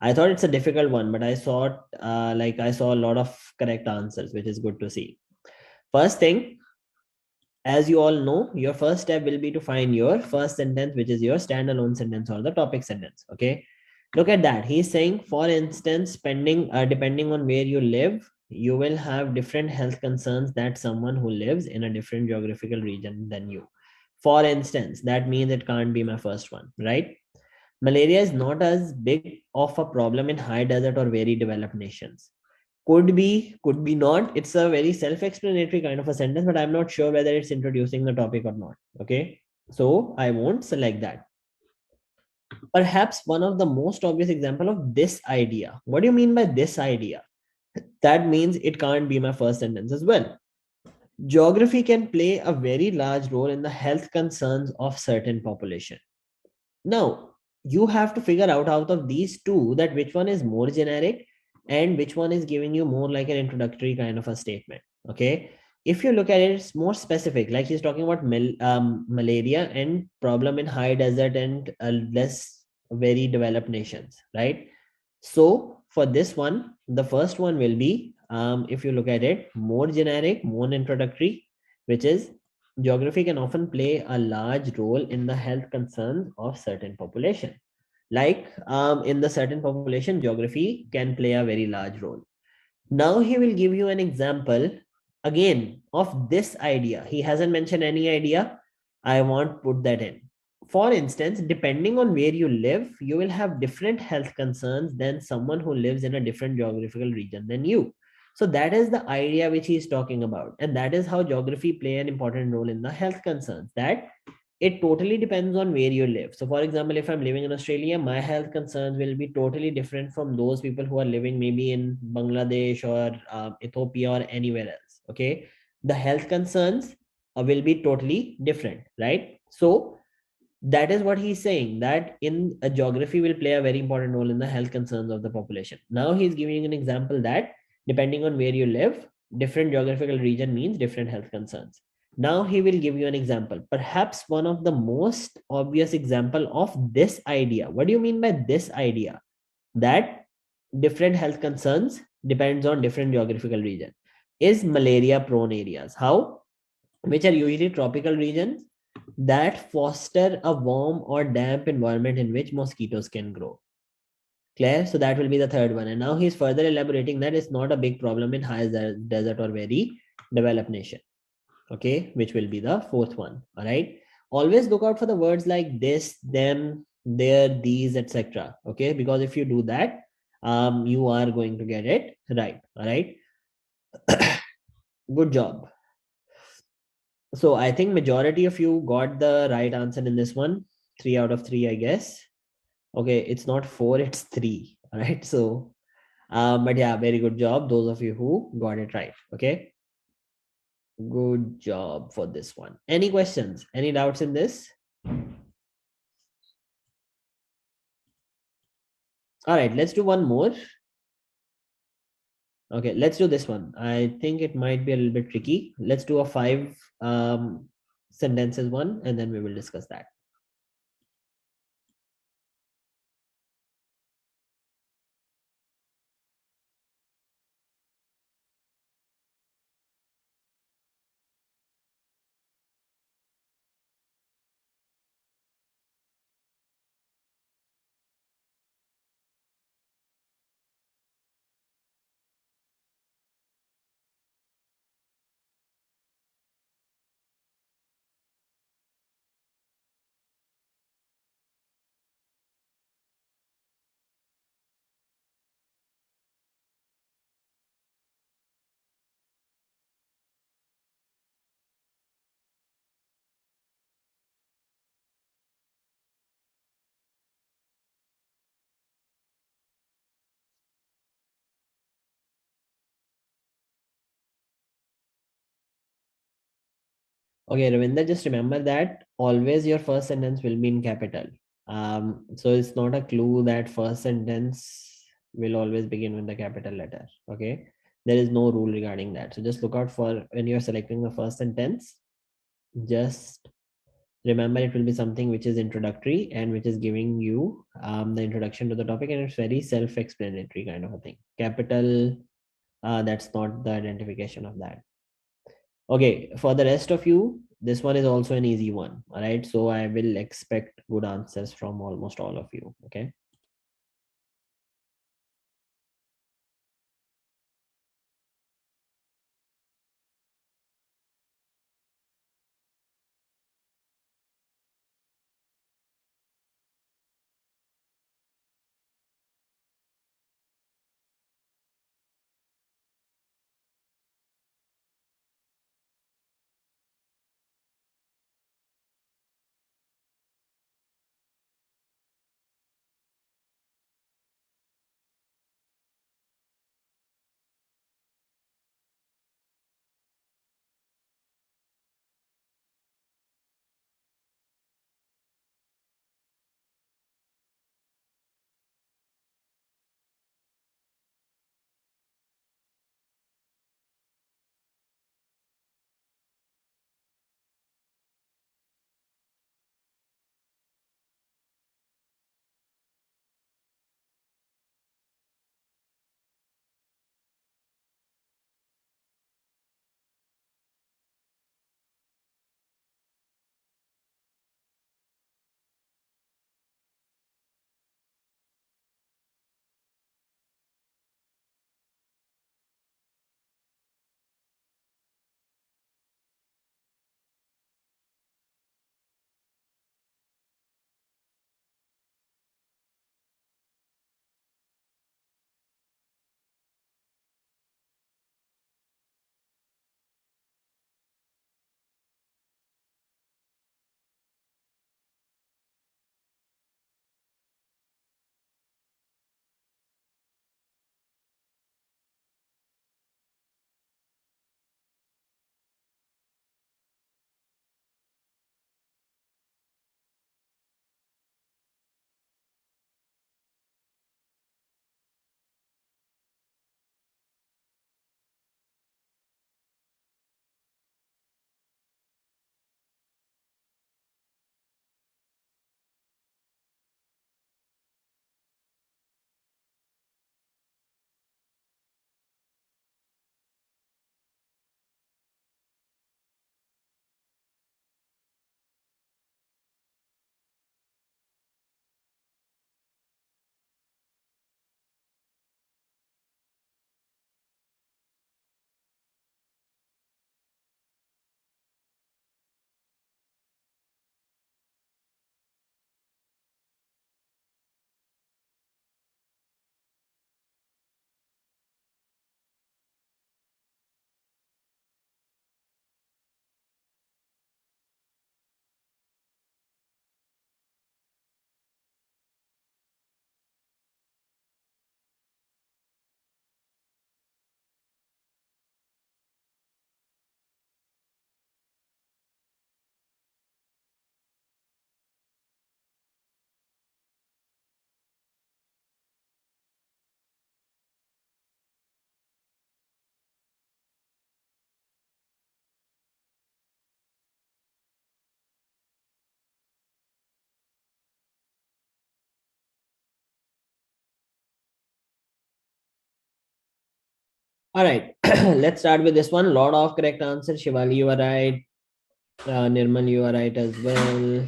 I thought it's a difficult one, but I saw I saw a lot of correct answers, which is good to see. First thing, as you all know, your first step will be to find your first sentence, which is your standalone sentence or the topic sentence. Okay. Look at that. He's saying, for instance, depending on where you live, you will have different health concerns that someone who lives in a different geographical region than you. For instance, that means it can't be my first one, right? Malaria is not as big of a problem in high desert or very developed nations. Could be not. It's a very self-explanatory kind of a sentence, but I'm not sure whether it's introducing the topic or not. Okay. So I won't select that. Perhaps one of the most obvious example of this idea. What do you mean by this idea? That means it can't be my first sentence as well. Geography can play a very large role in the health concerns of certain population. Now, you have to figure out of these two that which one is more generic and which one is giving you more like an introductory kind of a statement. Okay. If you look at it, it's more specific. Like he's talking about malaria and problem in high desert and less very developed nations, right? So for this one, the first one will be, if you look at it, more generic, more introductory, which is geography can often play a large role in the health concerns of certain population. Like in the certain population, geography can play a very large role. Now he will give you an example again of this idea. He hasn't mentioned any idea. I won't put that in. For instance, depending on where you live, you will have different health concerns than someone who lives in a different geographical region than you. So that is the idea which he is talking about. And that is how geography play an important role in the health concerns, that it totally depends on where you live. So for example, if I'm living in Australia, my health concerns will be totally different from those people who are living maybe in Bangladesh or Ethiopia or anywhere else. Okay. The health concerns will be totally different, right? So that is what he's saying, that in a geography will play a very important role in the health concerns of the population. Now he's giving an example that depending on where you live, different geographical region means different health concerns. Now he will give you an example, perhaps one of the most obvious example of this idea. What do you mean by this idea? That different health concerns depends on different geographical region is malaria prone areas. How? Which are usually tropical regions that foster a warm or damp environment in which mosquitoes can grow. Clear? So that will be the third one. And now he's further elaborating that it's not a big problem in high desert or very developed nation. Okay, which will be the fourth one. All right. Always look out for the words like this, them, there, these, etc. Okay, because if you do that, you are going to get it right. All right. Good job. So I think majority of you got the right answer in this one. 3 out of 3, I guess. Okay, it's not 4, it's 3. All right. So, but yeah, very good job. Those of you who got it right. Okay. Good job for this one. Any questions? Any doubts in this? All right, let's do one more. Okay, let's do this one. I think it might be a little bit tricky. Let's do a 5 sentences one, and then we will discuss that. Okay, Ravinder, just remember that always your first sentence will be in capital. So it's not a clue that first sentence will always begin with the capital letter. Okay, there is no rule regarding that. So just look out for when you're selecting the first sentence. Just remember it will be something which is introductory and which is giving you the introduction to the topic, and it's very self-explanatory kind of a thing. Capital, that's not the identification of that. Okay, for the rest of you, this one is also an easy one. All right, so I will expect good answers from almost all of you. Okay. All right, let's start with this one. Lot of correct answers. Shivali, you are right. Nirmal, you are right as well.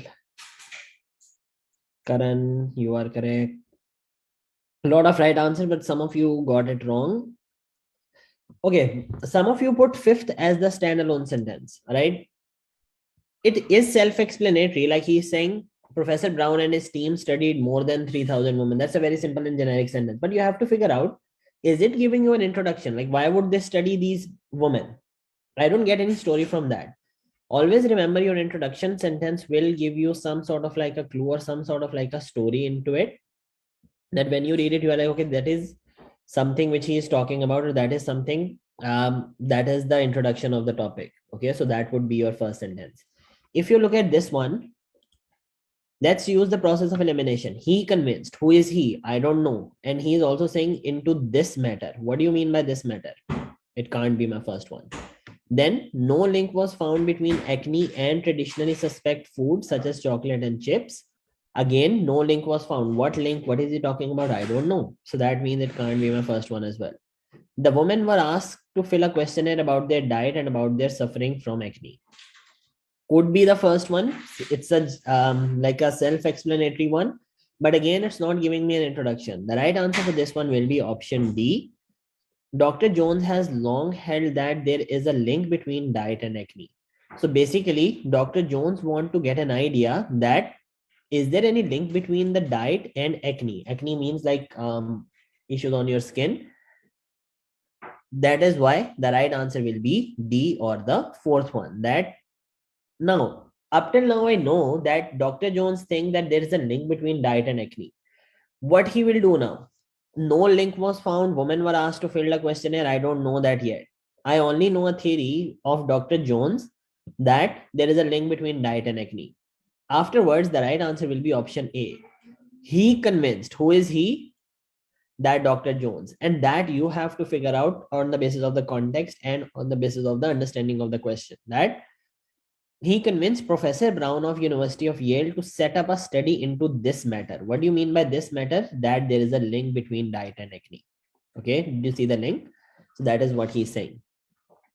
Karan, you are correct. A lot of right answer, but some of you got it wrong. Okay, some of you put fifth as the standalone sentence, right? It is self-explanatory, like he's saying, Professor Brown and his team studied more than 3,000 women. That's a very simple and generic sentence, but you have to figure out, is it giving you an introduction? Like, why would they study these women? I don't get any story from that. Always remember your introduction sentence will give you some sort of like a clue or some sort of like a story into it, that when you read it, you are like, okay, that is something which he is talking about, or that is something that is the introduction of the topic. Okay, so that would be your first sentence. If you look at this one, let's use the process of elimination. He convinced. Who is he? I don't know. And he is also saying into this matter. What do you mean by this matter? It can't be my first one. Then no link was found between acne and traditionally suspect foods such as chocolate and chips. Again, no link was found. What link? What is he talking about? I don't know. So that means it can't be my first one as well. The women were asked to fill a questionnaire about their diet and about their suffering from acne. Could be the first one. It's a like a self-explanatory one, but again, it's not giving me an introduction. The right answer for this one will be option D. Dr. Jones has long held that there is a link between diet and acne. So basically, Dr. Jones want to get an idea that is there any link between the diet and acne? Acne means like issues on your skin. That is why the right answer will be D or the fourth one. That now, up till now, I know that Dr. Jones think that there is a link between diet and acne. What he will do now? No link was found. Women were asked to fill a questionnaire. I don't know that yet. I only know a theory of Dr. Jones that there is a link between diet and acne. Afterwards, the right answer will be option A. He convinced. Who is he? That Dr. Jones. And that you have to figure out on the basis of the context and on the basis of the understanding of the question. That he convinced Professor Brown of University of Yale to set up a study into this matter. What do you mean by this matter? That there is a link between diet and acne. Okay, did you see the link? So that is what he's saying.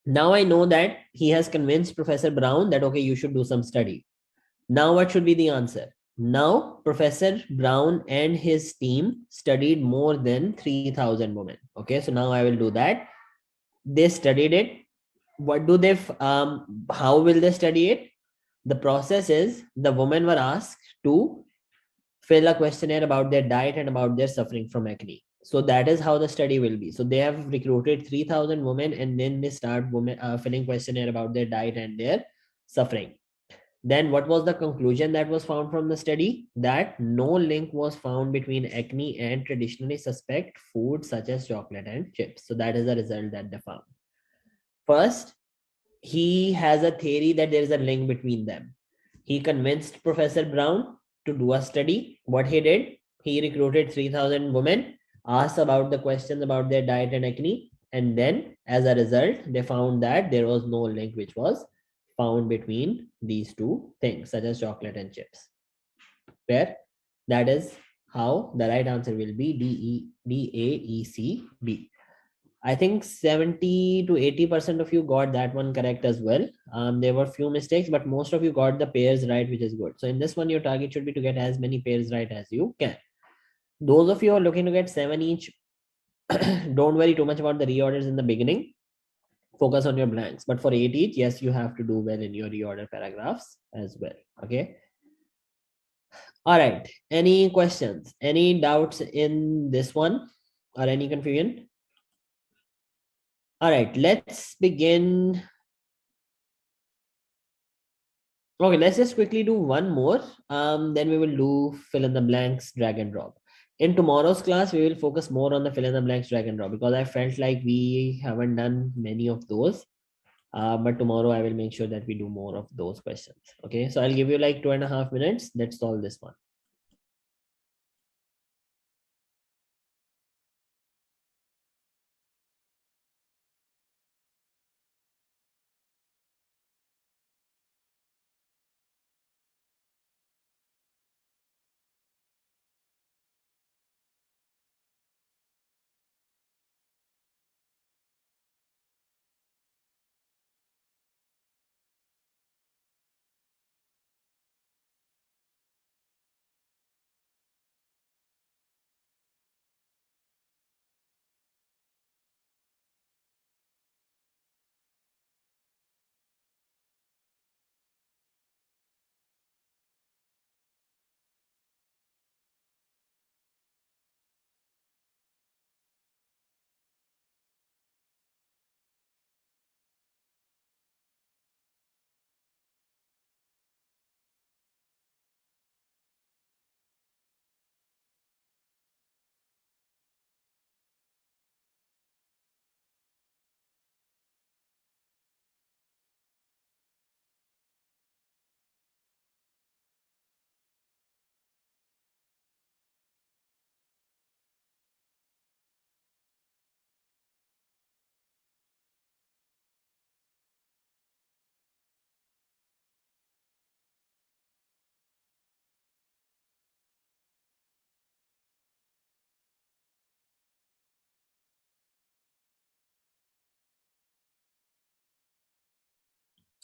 Now I know that he has convinced Professor Brown that, okay, you should do some study. Now what should be the answer? Now Professor Brown and his team studied more than 3,000 women. Okay, so now I will do that. They studied it. What do they, how will they study it? The process is the women were asked to fill a questionnaire about their diet and about their suffering from acne. So that is how the study will be. So they have recruited 3,000 women and then they start filling questionnaire about their diet and their suffering. Then what was the conclusion that was found from the study? That no link was found between acne and traditionally suspect foods such as chocolate and chips. So that is the result that they found. First, he has a theory that there is a link between them. He convinced Professor Brown to do a study. What he did, he recruited 3,000 women, asked about the questions about their diet and acne, and then as a result, they found that there was no link which was found between these two things, such as chocolate and chips. Where that is how the right answer will be 𝗙𝗍𝗍𝗍. I think 70 to 80% of you got that one correct as well. There were few mistakes, but most of you got the pairs right, which is good. So in this one, your target should be to get as many pairs right as you can. Those of you who are looking to get 7 each, don't worry too much about the reorders in the beginning. Focus on your blanks. But for 8 each, yes, you have to do well in your reorder paragraphs as well. Okay. All right. Any questions? Any doubts in this one or any confusion? All right, let's begin. Okay, let's just quickly do one more. Then we will do fill in the blanks, drag and drop. In tomorrow's class, we will focus more on the fill in the blanks, drag and drop because I felt like we haven't done many of those. But tomorrow I will make sure that we do more of those questions. Okay, so I'll give you like 2.5 minutes. Let's solve this one.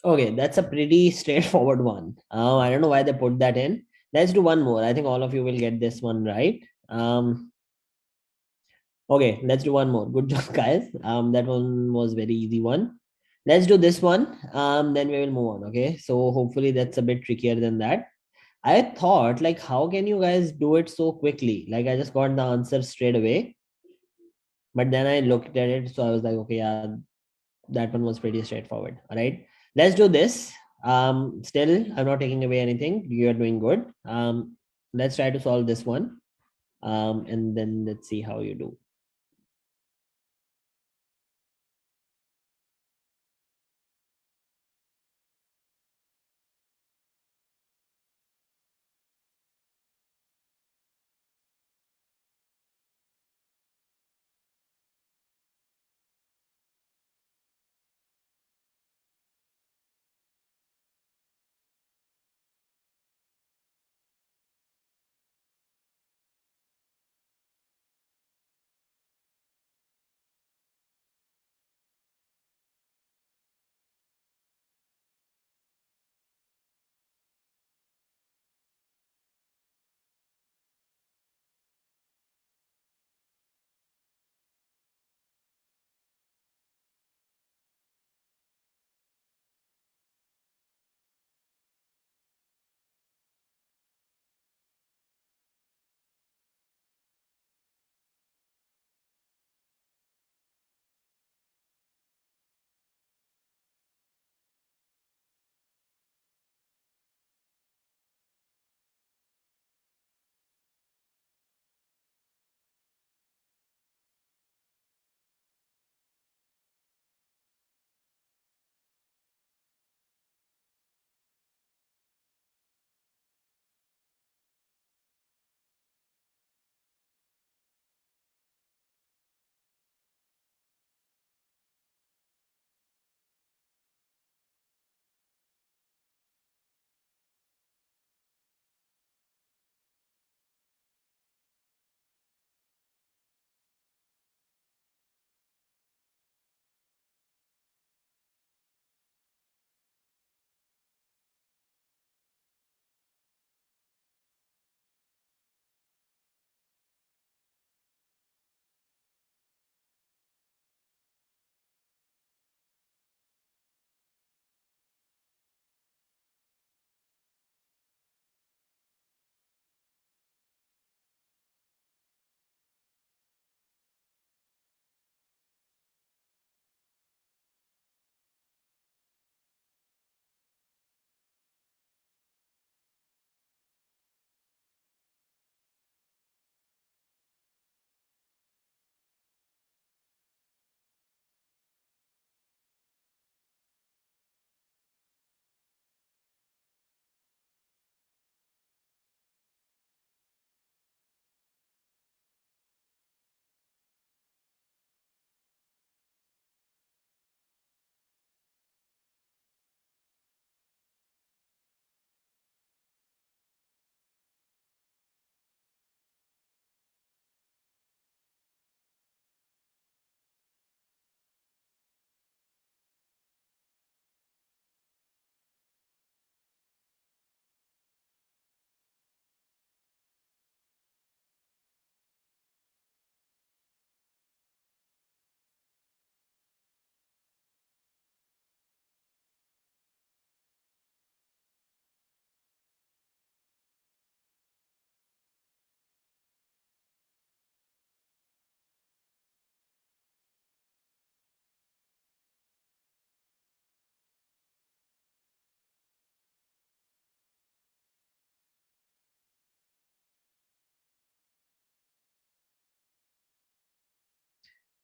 Okay, that's a pretty straightforward one. I don't know why they put that in. Let's do one more. I think all of you will get this one right. Okay, let's do one more. Good job, guys. That one was very easy one. Let's do this one. Then we will move on. Okay, so hopefully that's a bit trickier than that. I thought, like, how can you guys do it so quickly? Like, I just got the answer straight away. But then I looked at it, so I was like, okay, yeah, that one was pretty straightforward. All right, let's do this. Still, I'm not taking away anything. You are doing good. Let's try to solve this one. And then let's see how you do.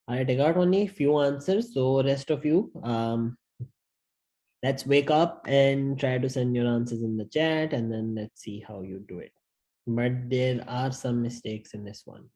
I got only few answers, so rest of you, let's wake up and try to send your answers in the chat, and then let's see how you do it. But there are some mistakes in this one.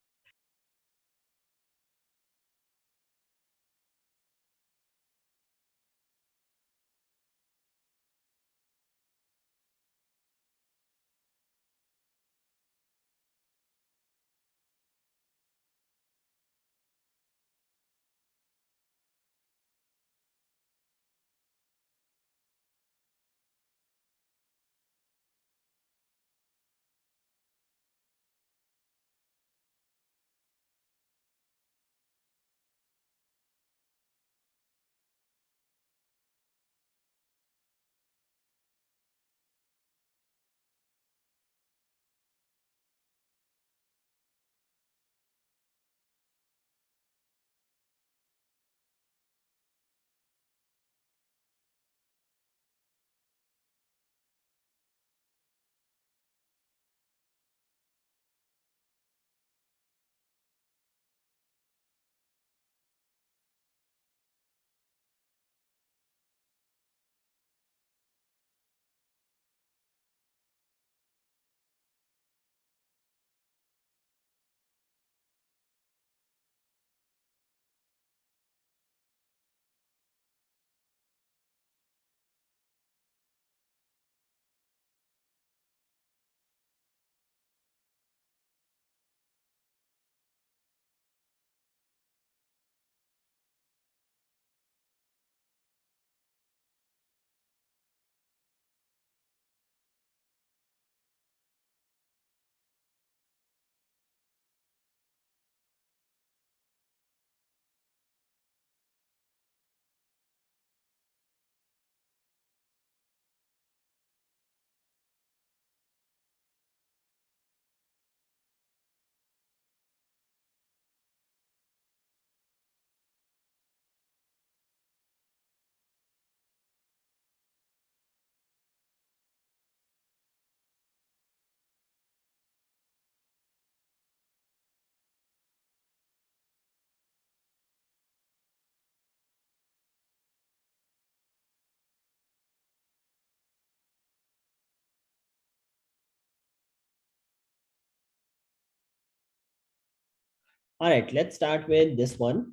All right, let's start with this one.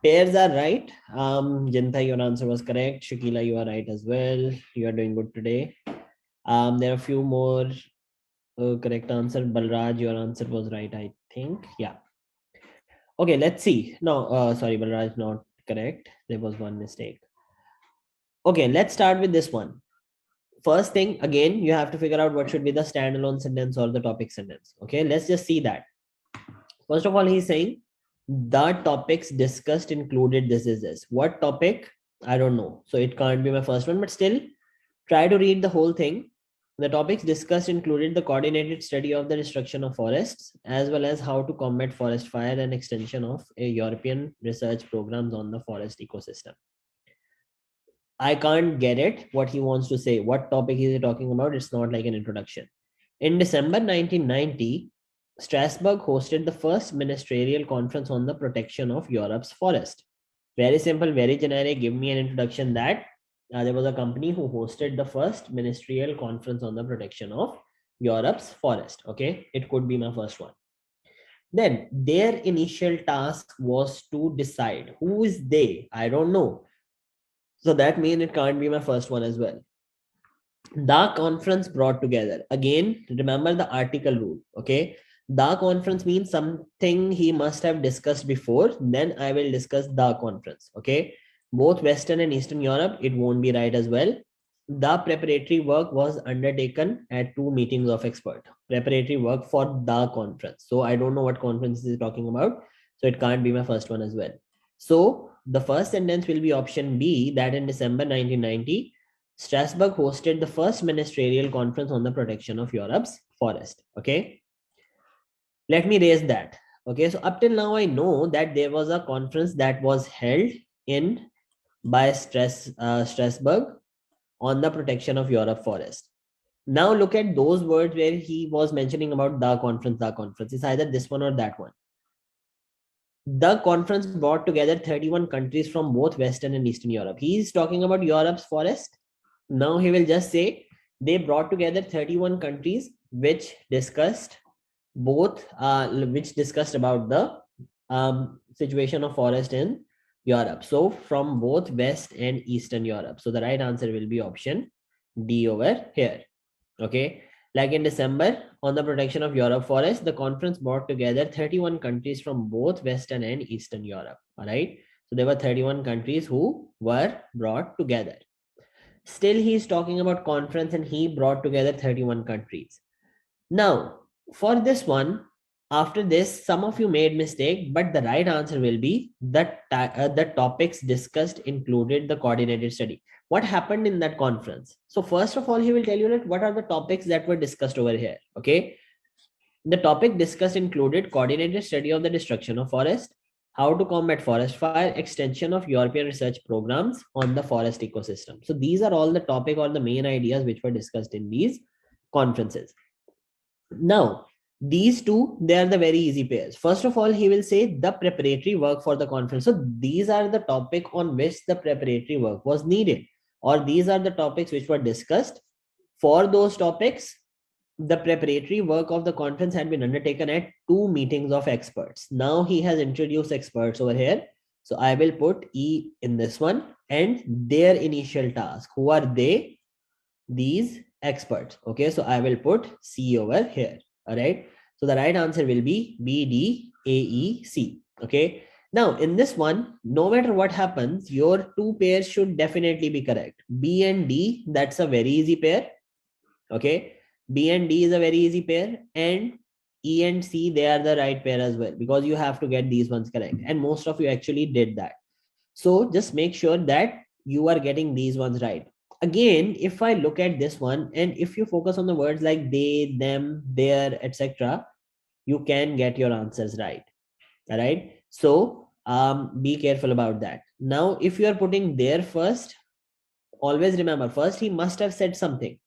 Pairs are right. Jinta, your answer was correct. Shakila, you are right as well. You are doing good today. There are a few more correct answer. Balraj, your answer was right, I think. Yeah. Okay, let's see. No, sorry, Balraj, not correct. There was one mistake. Okay, let's start with this one. First thing, again, you have to figure out what should be the standalone sentence or the topic sentence. Okay, let's just see that. First of all, he's saying the topics discussed included this is this. What topic? I don't know. So it can't be my first one, but still try to read the whole thing. The topics discussed included the coordinated study of the destruction of forests, as well as how to combat forest fire and extension of a European research programs on the forest ecosystem. I can't get it, what he wants to say. What topic is he talking about? It's not like an introduction. In December 1990, Strasbourg hosted the first ministerial conference on the protection of Europe's forest. Very simple, very generic. Give me an introduction that there was a company who hosted the first ministerial conference on the protection of Europe's forest. Okay, it could be my first one. Then their initial task was to decide. Who is they? I don't know. So that means it can't be my first one as well. The conference brought together. Again, remember the article rule. Okay. The conference means something he must have discussed before. Then I will discuss the conference. Okay. Both Western and Eastern Europe, it won't be right as well. The preparatory work was undertaken at 2 meetings of expert. Preparatory work for the conference. So I don't know what conference is talking about. So it can't be my first one as well. So the first sentence will be option B, that in December 1990, Strasbourg hosted the first ministerial conference on the protection of Europe's forest. Okay. Let me raise that. Okay. So up till now, I know that there was a conference that was held by Strasbourg on the protection of Europe forest. Now look at those words where he was mentioning about the conference. The conference is either this one or that one. The conference brought together 31 countries from both Western and Eastern Europe. He is talking about Europe's forest. Now he will just say they brought together 31 countries which discussed about the situation of forest in Europe. So from both West and Eastern Europe. So the right answer will be option D over here. Okay. Like in December, on the protection of Europe forest, the conference brought together 31 countries from both Western and Eastern Europe. All right. So there were 31 countries who were brought together. Still, he's talking about conference and he brought together 31 countries. Now, for this one, after this, some of you made mistake, but the right answer will be that the topics discussed included the coordinated study. What happened in that conference? So first of all, he will tell you that what are the topics that were discussed over here. Okay. The topic discussed included coordinated study of the destruction of forest, how to combat forest fire, extension of European research programs on the forest ecosystem. So these are all the topic or the main ideas which were discussed in these conferences. Now, these two, they are the very easy pairs. First of all, he will say the preparatory work for the conference. So these are the topic on which the preparatory work was needed, or these are the topics which were discussed. For those topics, the preparatory work of the conference had been undertaken at 2 meetings of experts. Now he has introduced experts over here. So I will put E in this one and their initial task. Who are they? These experts. Okay, so I will put C over here. All right. So the right answer will be B, D, A, E, C. Okay. Now in this one, no matter what happens, your 2 pairs should definitely be correct. B and D, that's a very easy pair. Okay. B and D is a very easy pair, and E and C, they are the right pair as well, because you have to get these ones correct. And most of you actually did that. So just make sure that you are getting these ones right. Again, if I look at this one, and if you focus on the words like they, them, their, etc., you can get your answers right. All right. So be careful about that. Now, if you are putting there first, always remember, first he must have said something.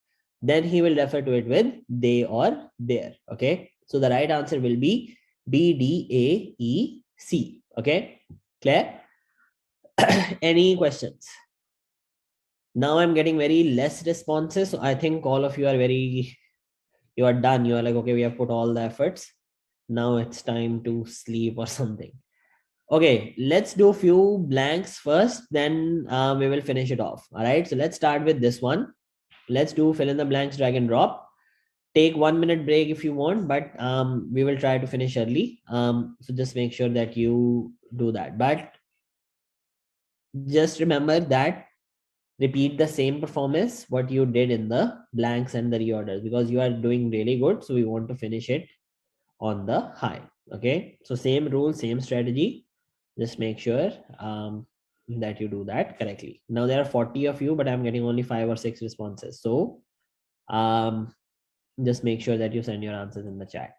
Then he will refer to it with they or their. Okay. So the right answer will be B, D, A, E, C. Okay. Clear? Any questions? Now I'm getting very less responses. So I think all of you are you are done. You are like, okay, we have put all the efforts. now it's time to sleep or something. Okay, let's do a few blanks first, then we will finish it off. All right, so let's start with this one. Let's do fill in the blanks, drag and drop. Take 1 minute break if you want, but we will try to finish early. So just make sure that you do that. But just remember that repeat the same performance what you did in the blanks and the reorders, because you are doing really good. So we want to finish it on the high. Okay, so same rule, same strategy. Just make sure that you do that correctly. Now there are 40 of you, but I'm getting only 5 or 6 responses. So just make sure that you send your answers in the chat.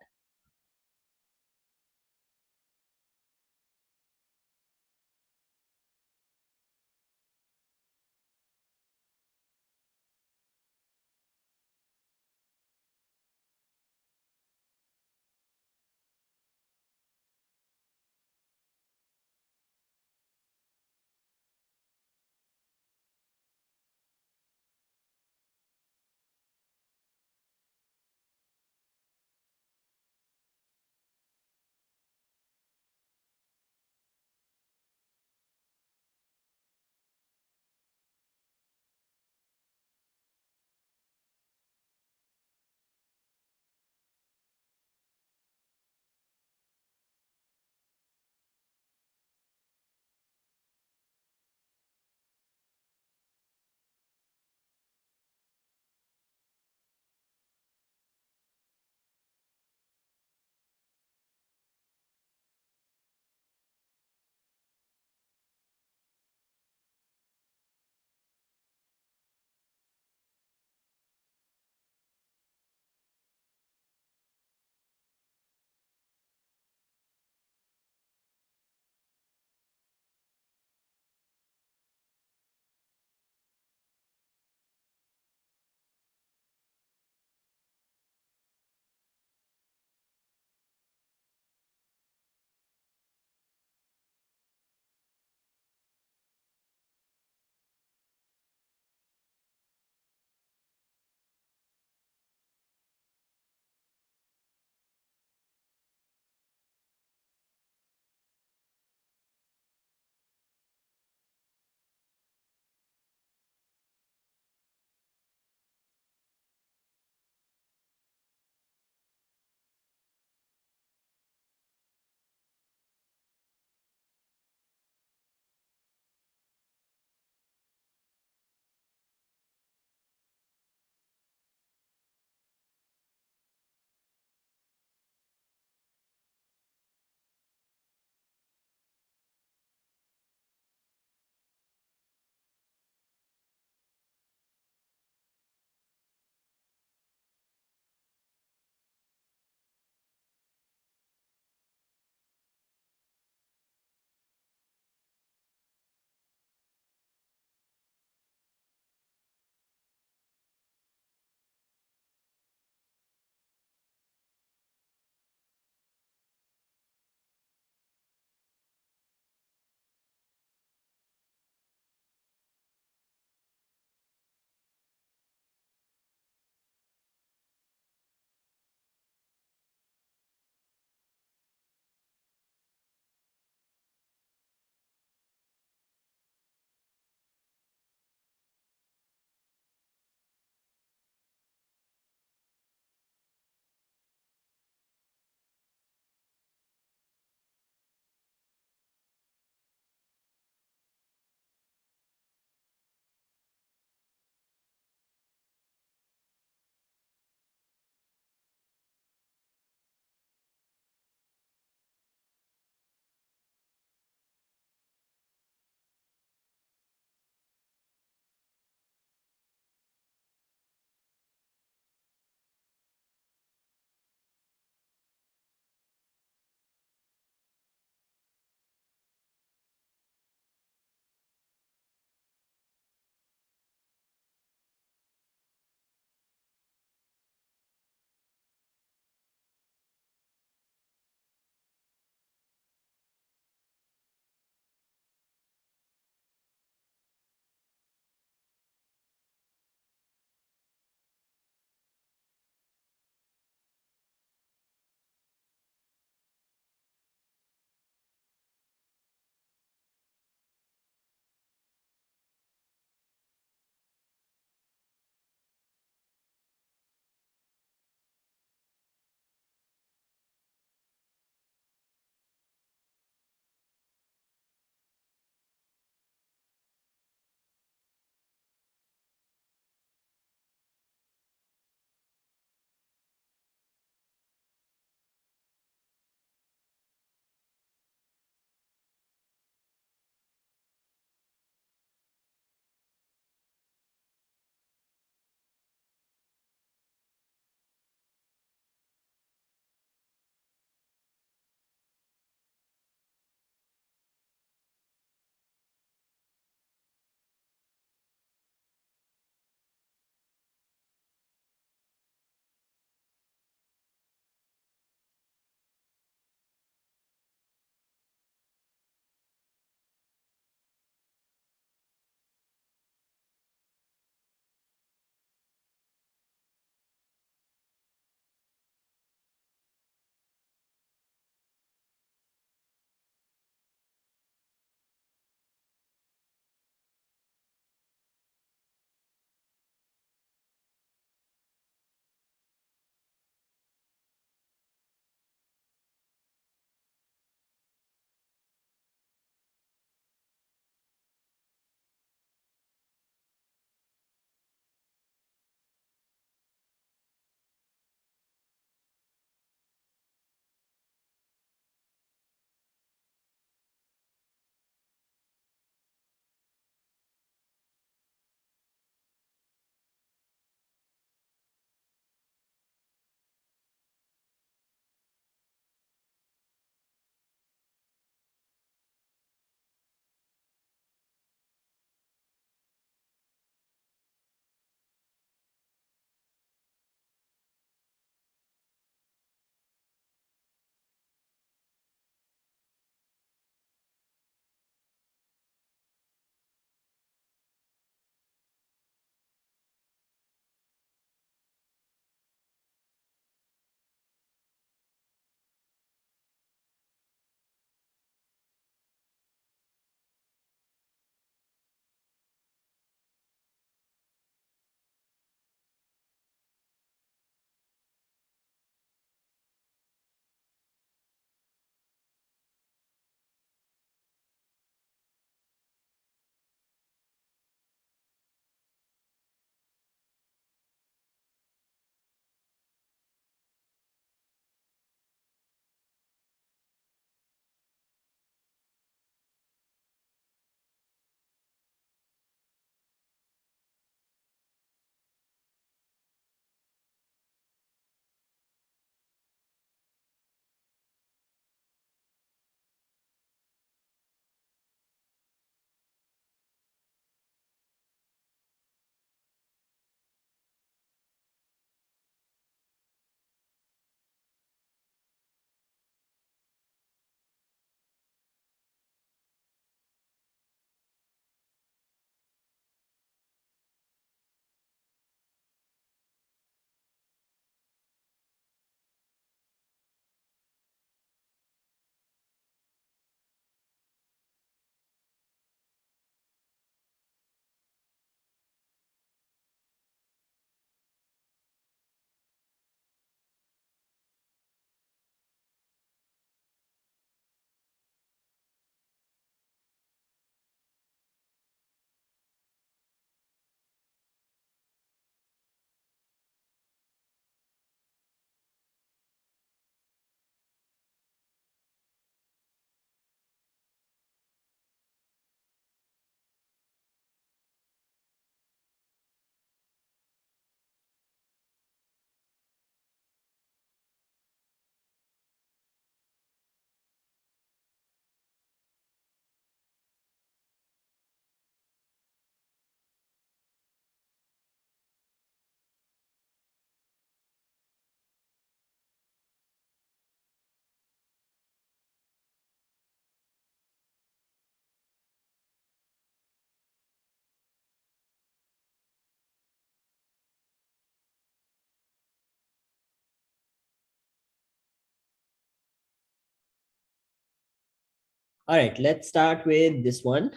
All right, let's start with this one.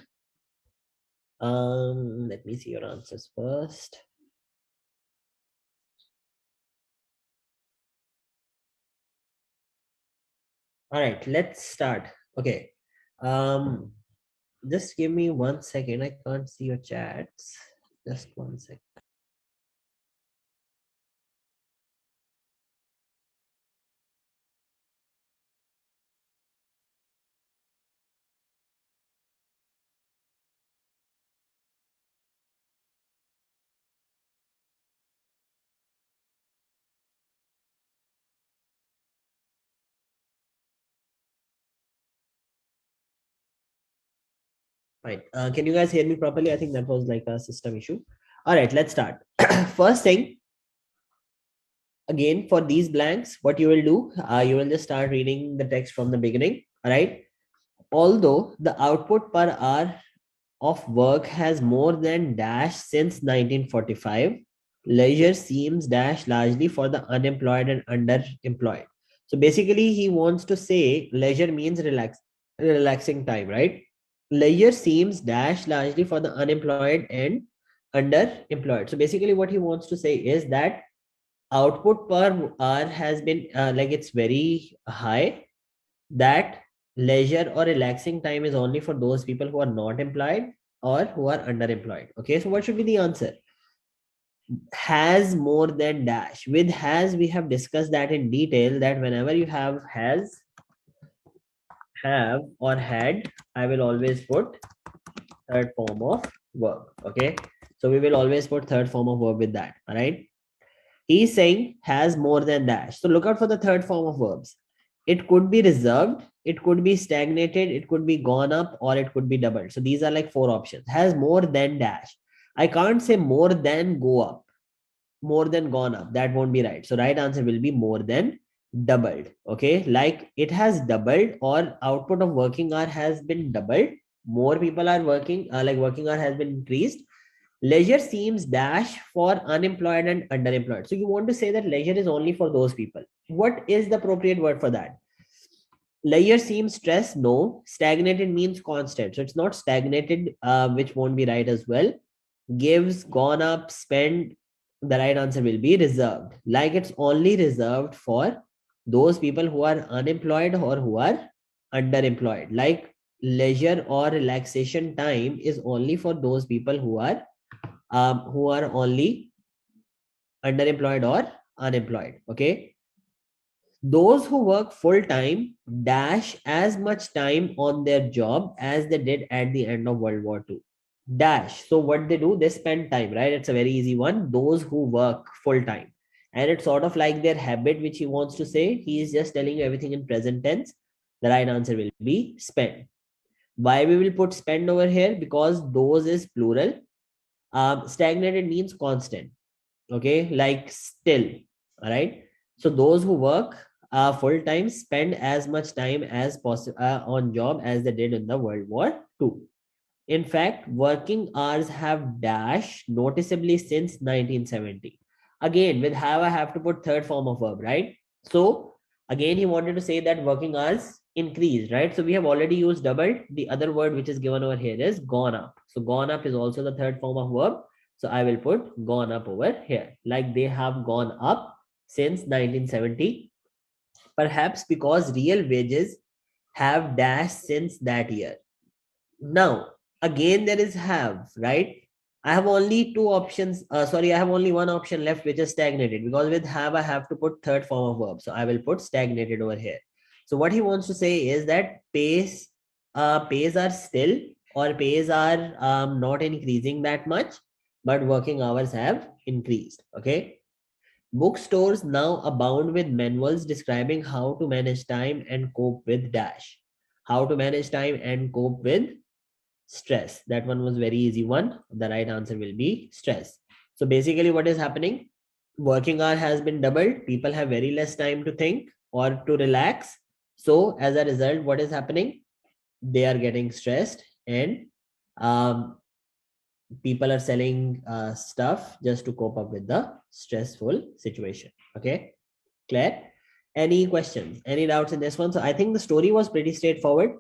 Let me see your answers first. All right, let's start. Okay. Just give me 1 second. I can't see your chats. Just 1 second. Fine. Can you guys hear me properly? I think that was like a system issue. All right, let's start. First thing, again, for these blanks, what you will do, you will just start reading the text from the beginning. All right. Although the output per hour of work has more than dash since 1945, leisure seems dash largely for the unemployed and underemployed. So basically, he wants to say leisure means relaxing time, right? Leisure seems dash largely for the unemployed and underemployed. So basically, what he wants to say is that output per hour has been like it's very high, that leisure or relaxing time is only for those people who are not employed or who are underemployed. Okay, so what should be the answer? Has more than dash. With has, we have discussed that in detail, that whenever you have has, have, or had, I will always put third form of verb. Okay, so we will always put third form of verb with that. All right, he's saying has more than dash. So look out for the third form of verbs. It could be reserved, it could be stagnated, it could be gone up, or it could be doubled. So these are like four options. Has more than dash. I can't say more than go up, more than gone up. That won't be right. So right answer will be more than doubled. Okay, like it has doubled, or output of working hour has been doubled. More people are working, like working hour has been increased. Leisure seems dash for unemployed and underemployed. So you want to say that leisure is only for those people. What is the appropriate word for that? Leisure seems stress. No. Stagnated means constant. So it's not stagnated, which won't be right as well. Gives, gone up, spend. The right answer will be reserved. Like it's only reserved for those people who are unemployed or who are underemployed. Like leisure or relaxation time is only for those people who are only underemployed or unemployed. Okay, those who work full time dash as much time on their job as they did at the end of World War II. Dash. So what they do, they spend time, right? It's a very easy one. Those who work full time, and it's sort of like their habit, which he wants to say. He is just telling you everything in present tense. The right answer will be spend. Why we will put spend over here? Because those is plural. Stagnated means constant. Okay, like still. All right, so those who work full time spend as much time as possible on job as they did in the World War II. In fact, working hours have dashed noticeably since 1970. Again, with have, I have to put third form of verb, right? So again, he wanted to say that working hours increased, right? So we have already used doubled. The other word which is given over here is gone up. So gone up is also the third form of verb. So I will put gone up over here. Like they have gone up since 1970. Perhaps because real wages have dashed since that year. Now, again, there is have, right? I have only two options. Sorry, I have only one option left, which is stagnated, because with have, I have to put third form of verb. So I will put stagnated over here. So what he wants to say is that pays are still, or pays are not increasing that much, but working hours have increased. Okay. Bookstores now abound with manuals describing how to manage time and cope with dash. How to manage time and cope with stress. That one was very easy one. The right answer will be stress. So basically what is happening? Working hour has been doubled. People have very less time to think or to relax. So as a result, what is happening? They are getting stressed, and um, people are selling stuff just to cope up with the stressful situation. Okay, clear? Any questions, any doubts in this one? So I think the story was pretty straightforward.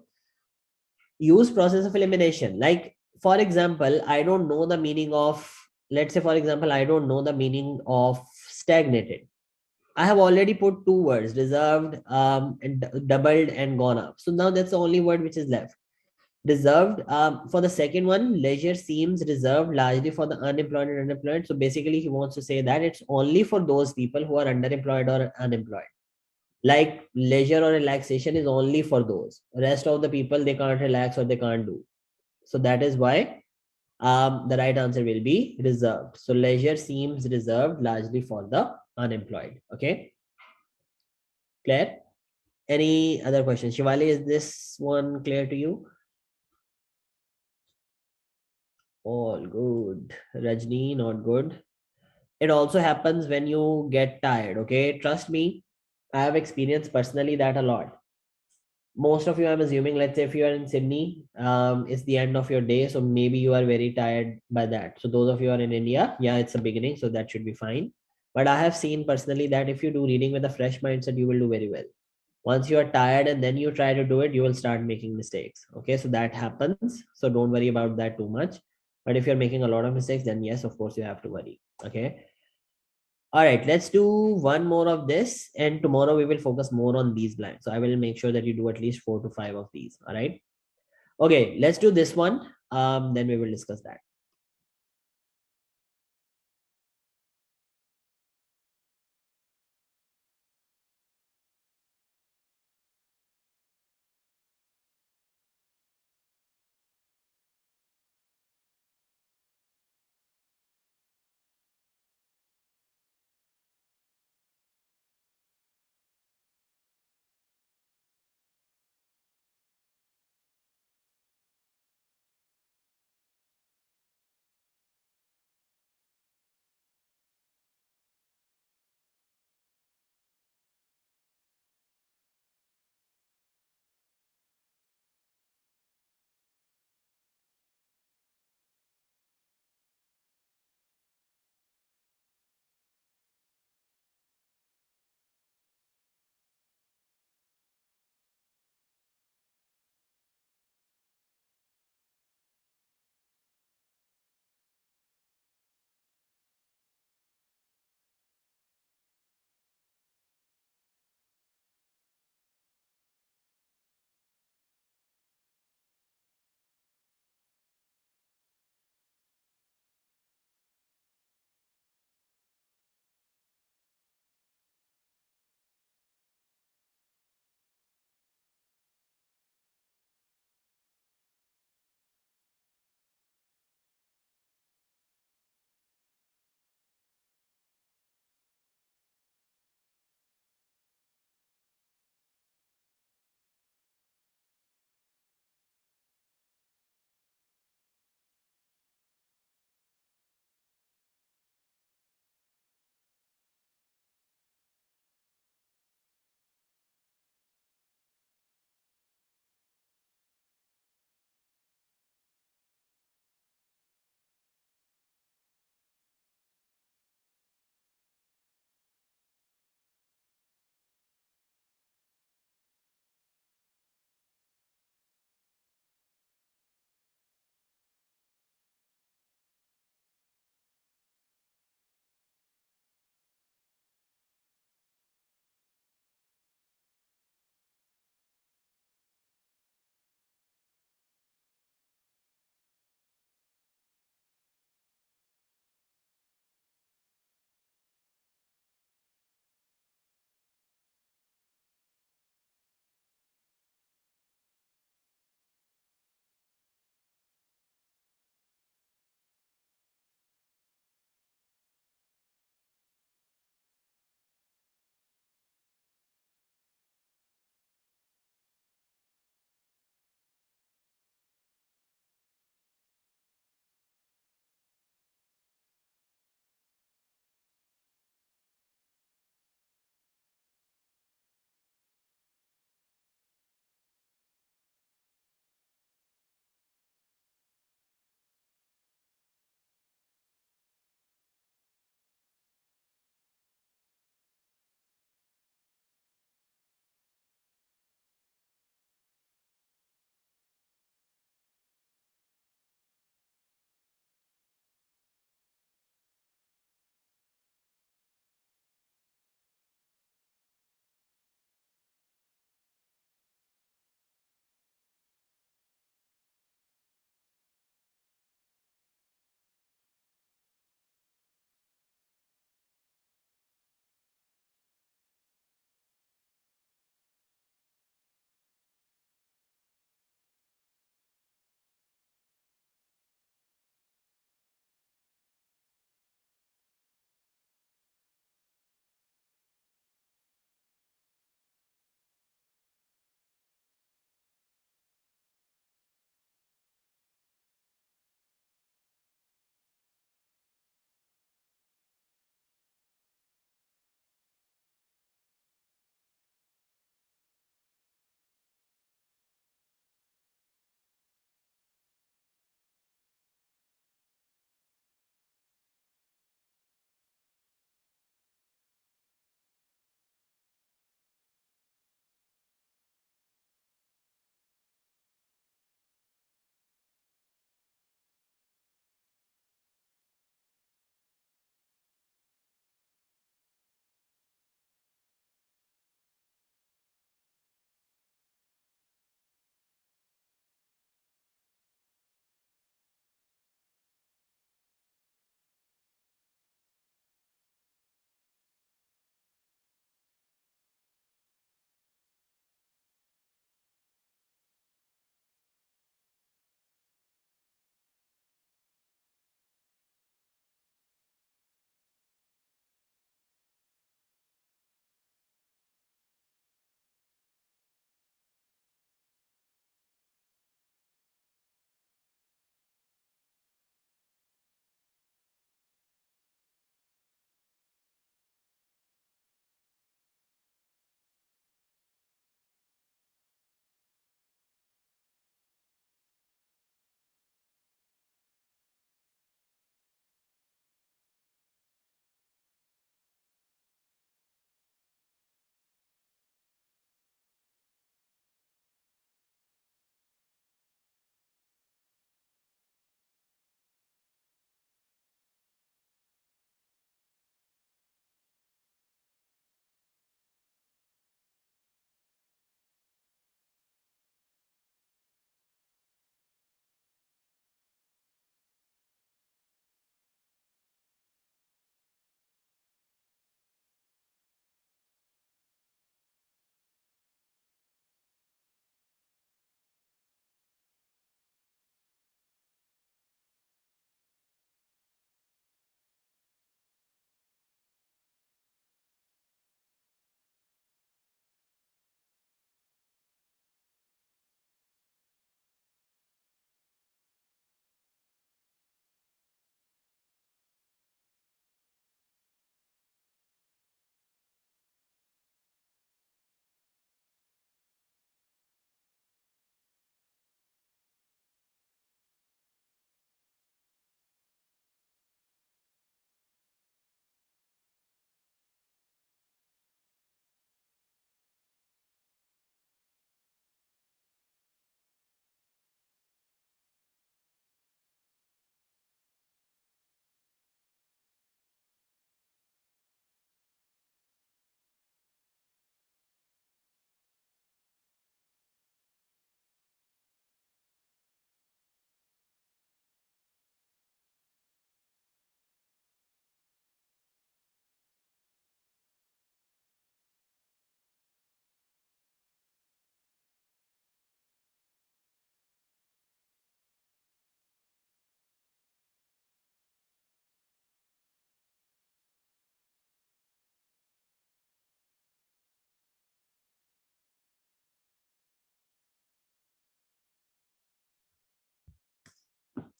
use process of elimination. Like, for example, I don't know the meaning of, let's say, for example, I don't know the meaning of stagnated. I have already put two words, reserved, and doubled and gone up. So now that's the only word which is left. Reserved. For the second one, leisure seems reserved largely for the unemployed and unemployed. So basically, he wants to say that it's only for those people who are underemployed or unemployed. Like leisure or relaxation is only for those. Rest of the people, they can't relax or they can't do. So that is why the right answer will be reserved. So leisure seems reserved largely for the unemployed. Okay, clear? Any other questions? Shivali, is this one clear to you? All good. Rajni, not good. It also happens when you get tired. Okay, trust me, I have experienced personally that a lot. Most of you, I'm assuming, let's say if you are in Sydney, it's the end of your day, so maybe you are very tired by that. So those of you are in India, yeah, it's a beginning, so that should be fine. But I have seen personally that if you do reading with a fresh mindset, you will do very well. Once you are tired and then you try to do it, you will start making mistakes. Okay, so that happens, so don't worry about that too much. But if you're making a lot of mistakes, then yes, of course you have to worry. Okay, all right, let's do one more of this, and tomorrow we will focus more on these blanks. So I will make sure that you do at least 4 to 5 of these. All right. Okay, let's do this one. Then we will discuss that.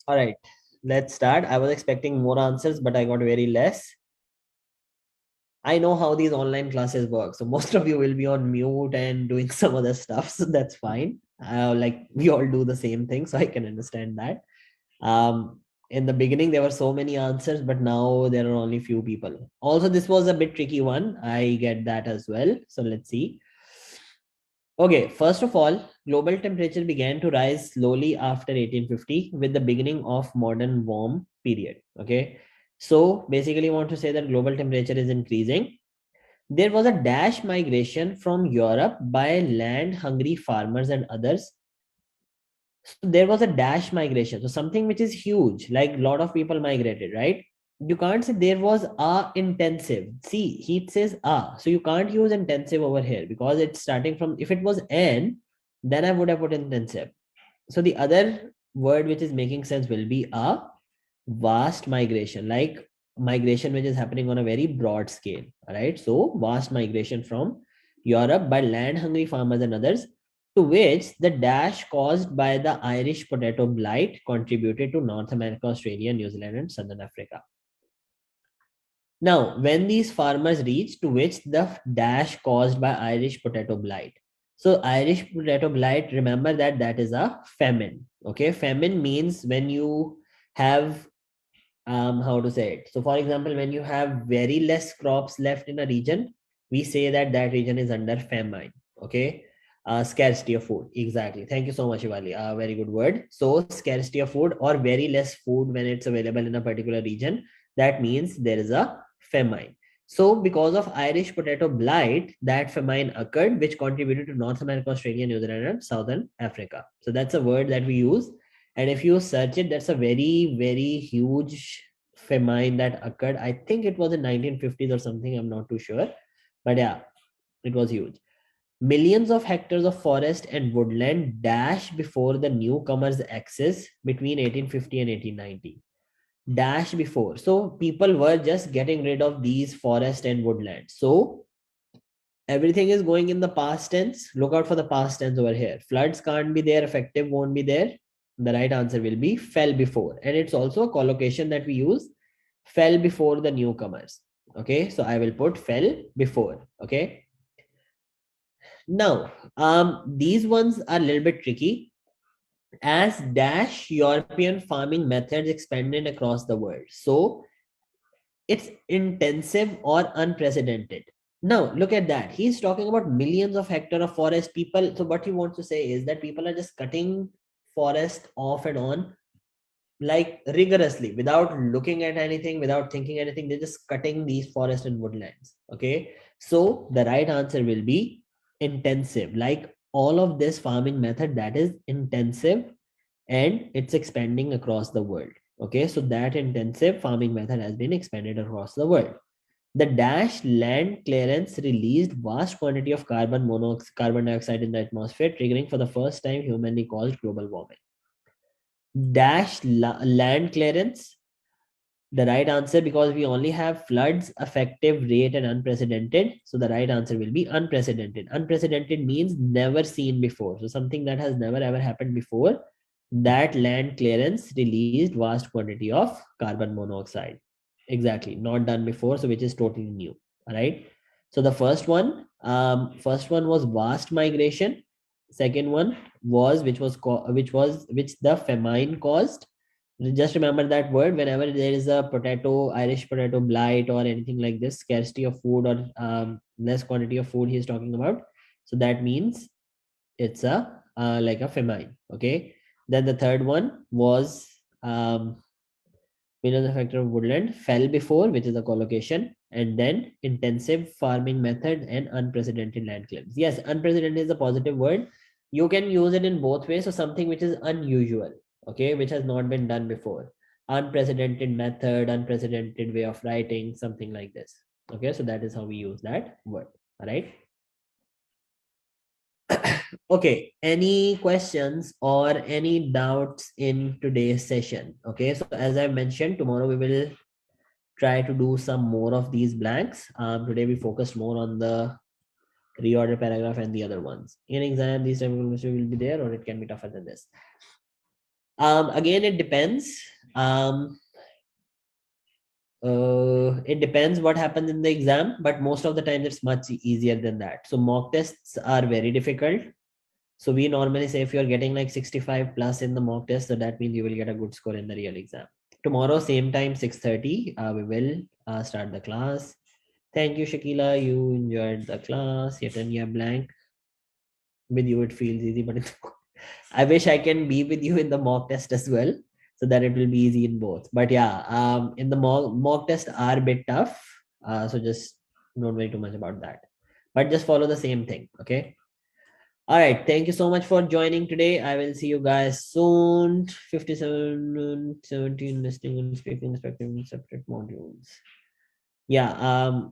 All right, let's start. I was expecting more answers, but I got very less. I know how these online classes work. So most of you will be on mute and doing some other stuff. So that's fine. Like we all do the same thing. So I can understand that. In the beginning, there were so many answers, but now there are only few people. Also, this was a bit tricky one. I get that as well. So let's see. Okay, first of all, global temperature began to rise slowly after 1850 with the beginning of modern warm period. Okay, so basically, I want to say that global temperature is increasing. There was a dash migration from Europe by land-hungry farmers and others. So there was a dash migration. So something which is huge, like a lot of people migrated, right? You can't say there was a intensive. See, he says a. So you can't use intensive over here because it's starting from, if it was n, then I would have put intensive. So the other word which is making sense will be a vast migration, like migration which is happening on a very broad scale. All right. So vast migration from Europe by land hungry farmers and others, to which the dash caused by the Irish potato blight contributed to North America, Australia, New Zealand, and Southern Africa. Now, when these farmers reached, to which the dash caused by Irish potato blight. So Irish potato blight, remember that that is a famine. Okay, famine means when you have how to say it. So for example, when you have very less crops left in a region, we say that that region is under famine. Okay, scarcity of food. Exactly. Thank you so much, Ivali. Very good word. So scarcity of food or very less food when it's available in a particular region, that means there is a famine. So because of Irish potato blight, that famine occurred, which contributed to North America, Australia, New Zealand, and Southern Africa. So that's a word that we use. And if you search it, that's a very, very huge famine that occurred. I think it was in 1950s or something. I'm not too sure. But yeah, it was huge. Millions of hectares of forest and woodland dash before the newcomers' access between 1850 and 1890. Dash before. So people were just getting rid of these forest and woodland. So everything is going in the past tense. Look out for the past tense over here. Floods can't be there, effective won't be there. The right answer will be fell before. And it's also a collocation that we use, fell before the newcomers. Okay, so I will put fell before. Okay. Now, these ones are a little bit tricky. As dash European farming methods expanded across the world. So it's intensive or unprecedented. Now, look at that. He's talking about millions of hectares of forest people. So what he wants to say is that people are just cutting forest off and on, like rigorously, without looking at anything, without thinking anything. They're just cutting these forests and woodlands. Okay. So the right answer will be intensive. Like all of this farming method that is intensive and it's expanding across the world. Okay, so that intensive farming method has been expanded across the world. The dash land clearance released vast quantity of carbon dioxide in the atmosphere, triggering for the first time humanly caused global warming. Dash land clearance, the right answer, because we only have floods, effective rate, and unprecedented. So the right answer will be unprecedented. Unprecedented means never seen before. So something that has never ever happened before. That land clearance released vast quantity of carbon monoxide. Exactly, not done before, so which is totally new. All right. So the first one was vast migration. Second one was which the famine caused. Just remember that word whenever there is a Irish potato blight or anything like this, scarcity of food or less quantity of food he is talking about. So that means it's a like a famine. Okay. Then the third one was millions of hectares of woodland fell before, which is a collocation, and then intensive farming method and unprecedented land clearance. Yes, unprecedented is a positive word. You can use it in both ways. So something which is unusual, okay, which has not been done before. Unprecedented method, unprecedented way of writing, something like this. Okay, so that is how we use that word. All right. Okay, any questions or any doubts in today's session? Okay, so as I mentioned, tomorrow we will try to do some more of these blanks. Today we focused more on the reorder paragraph and the other ones. In exam, these type of questions will be there, or it can be tougher than this. Again, it depends. It depends what happens in the exam, but most of the time it's much easier than that. So mock tests are very difficult. So we normally say if you're getting like 65 plus in the mock test, so that means you will get a good score in the real exam. Tomorrow, same time, 6:30, we will start the class. Thank you, Shakila. You enjoyed the class. Yet and you're blank. With you, it feels easy, but I wish I can be with you in the mock test as well, so that it will be easy in both. But yeah, in the mock test are a bit tough. So just don't worry too much about that. But just follow the same thing, okay? All right. Thank you so much for joining today. I will see you guys soon. 57, 17 listening and speaking respective separate modules. Yeah.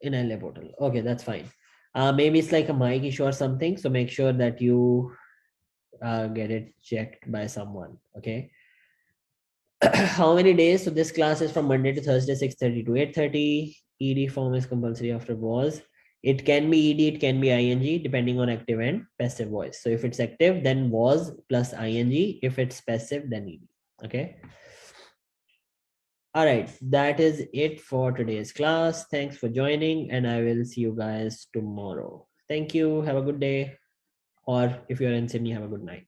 In a portal. Okay, that's fine. Maybe it's like a mic issue or something. So make sure that you get it checked by someone. Okay. How many days? So this class is from Monday to Thursday, 6:30 to 8:30. ED form is compulsory after was. It can be ED, it can be ING, depending on active and passive voice. So if it's active, then was plus ING. If it's passive, then ED. Okay. All right, that is it for today's class. Thanks for joining, and I will see you guys tomorrow. Thank you. Have a good day. Or if you're in Sydney, have a good night.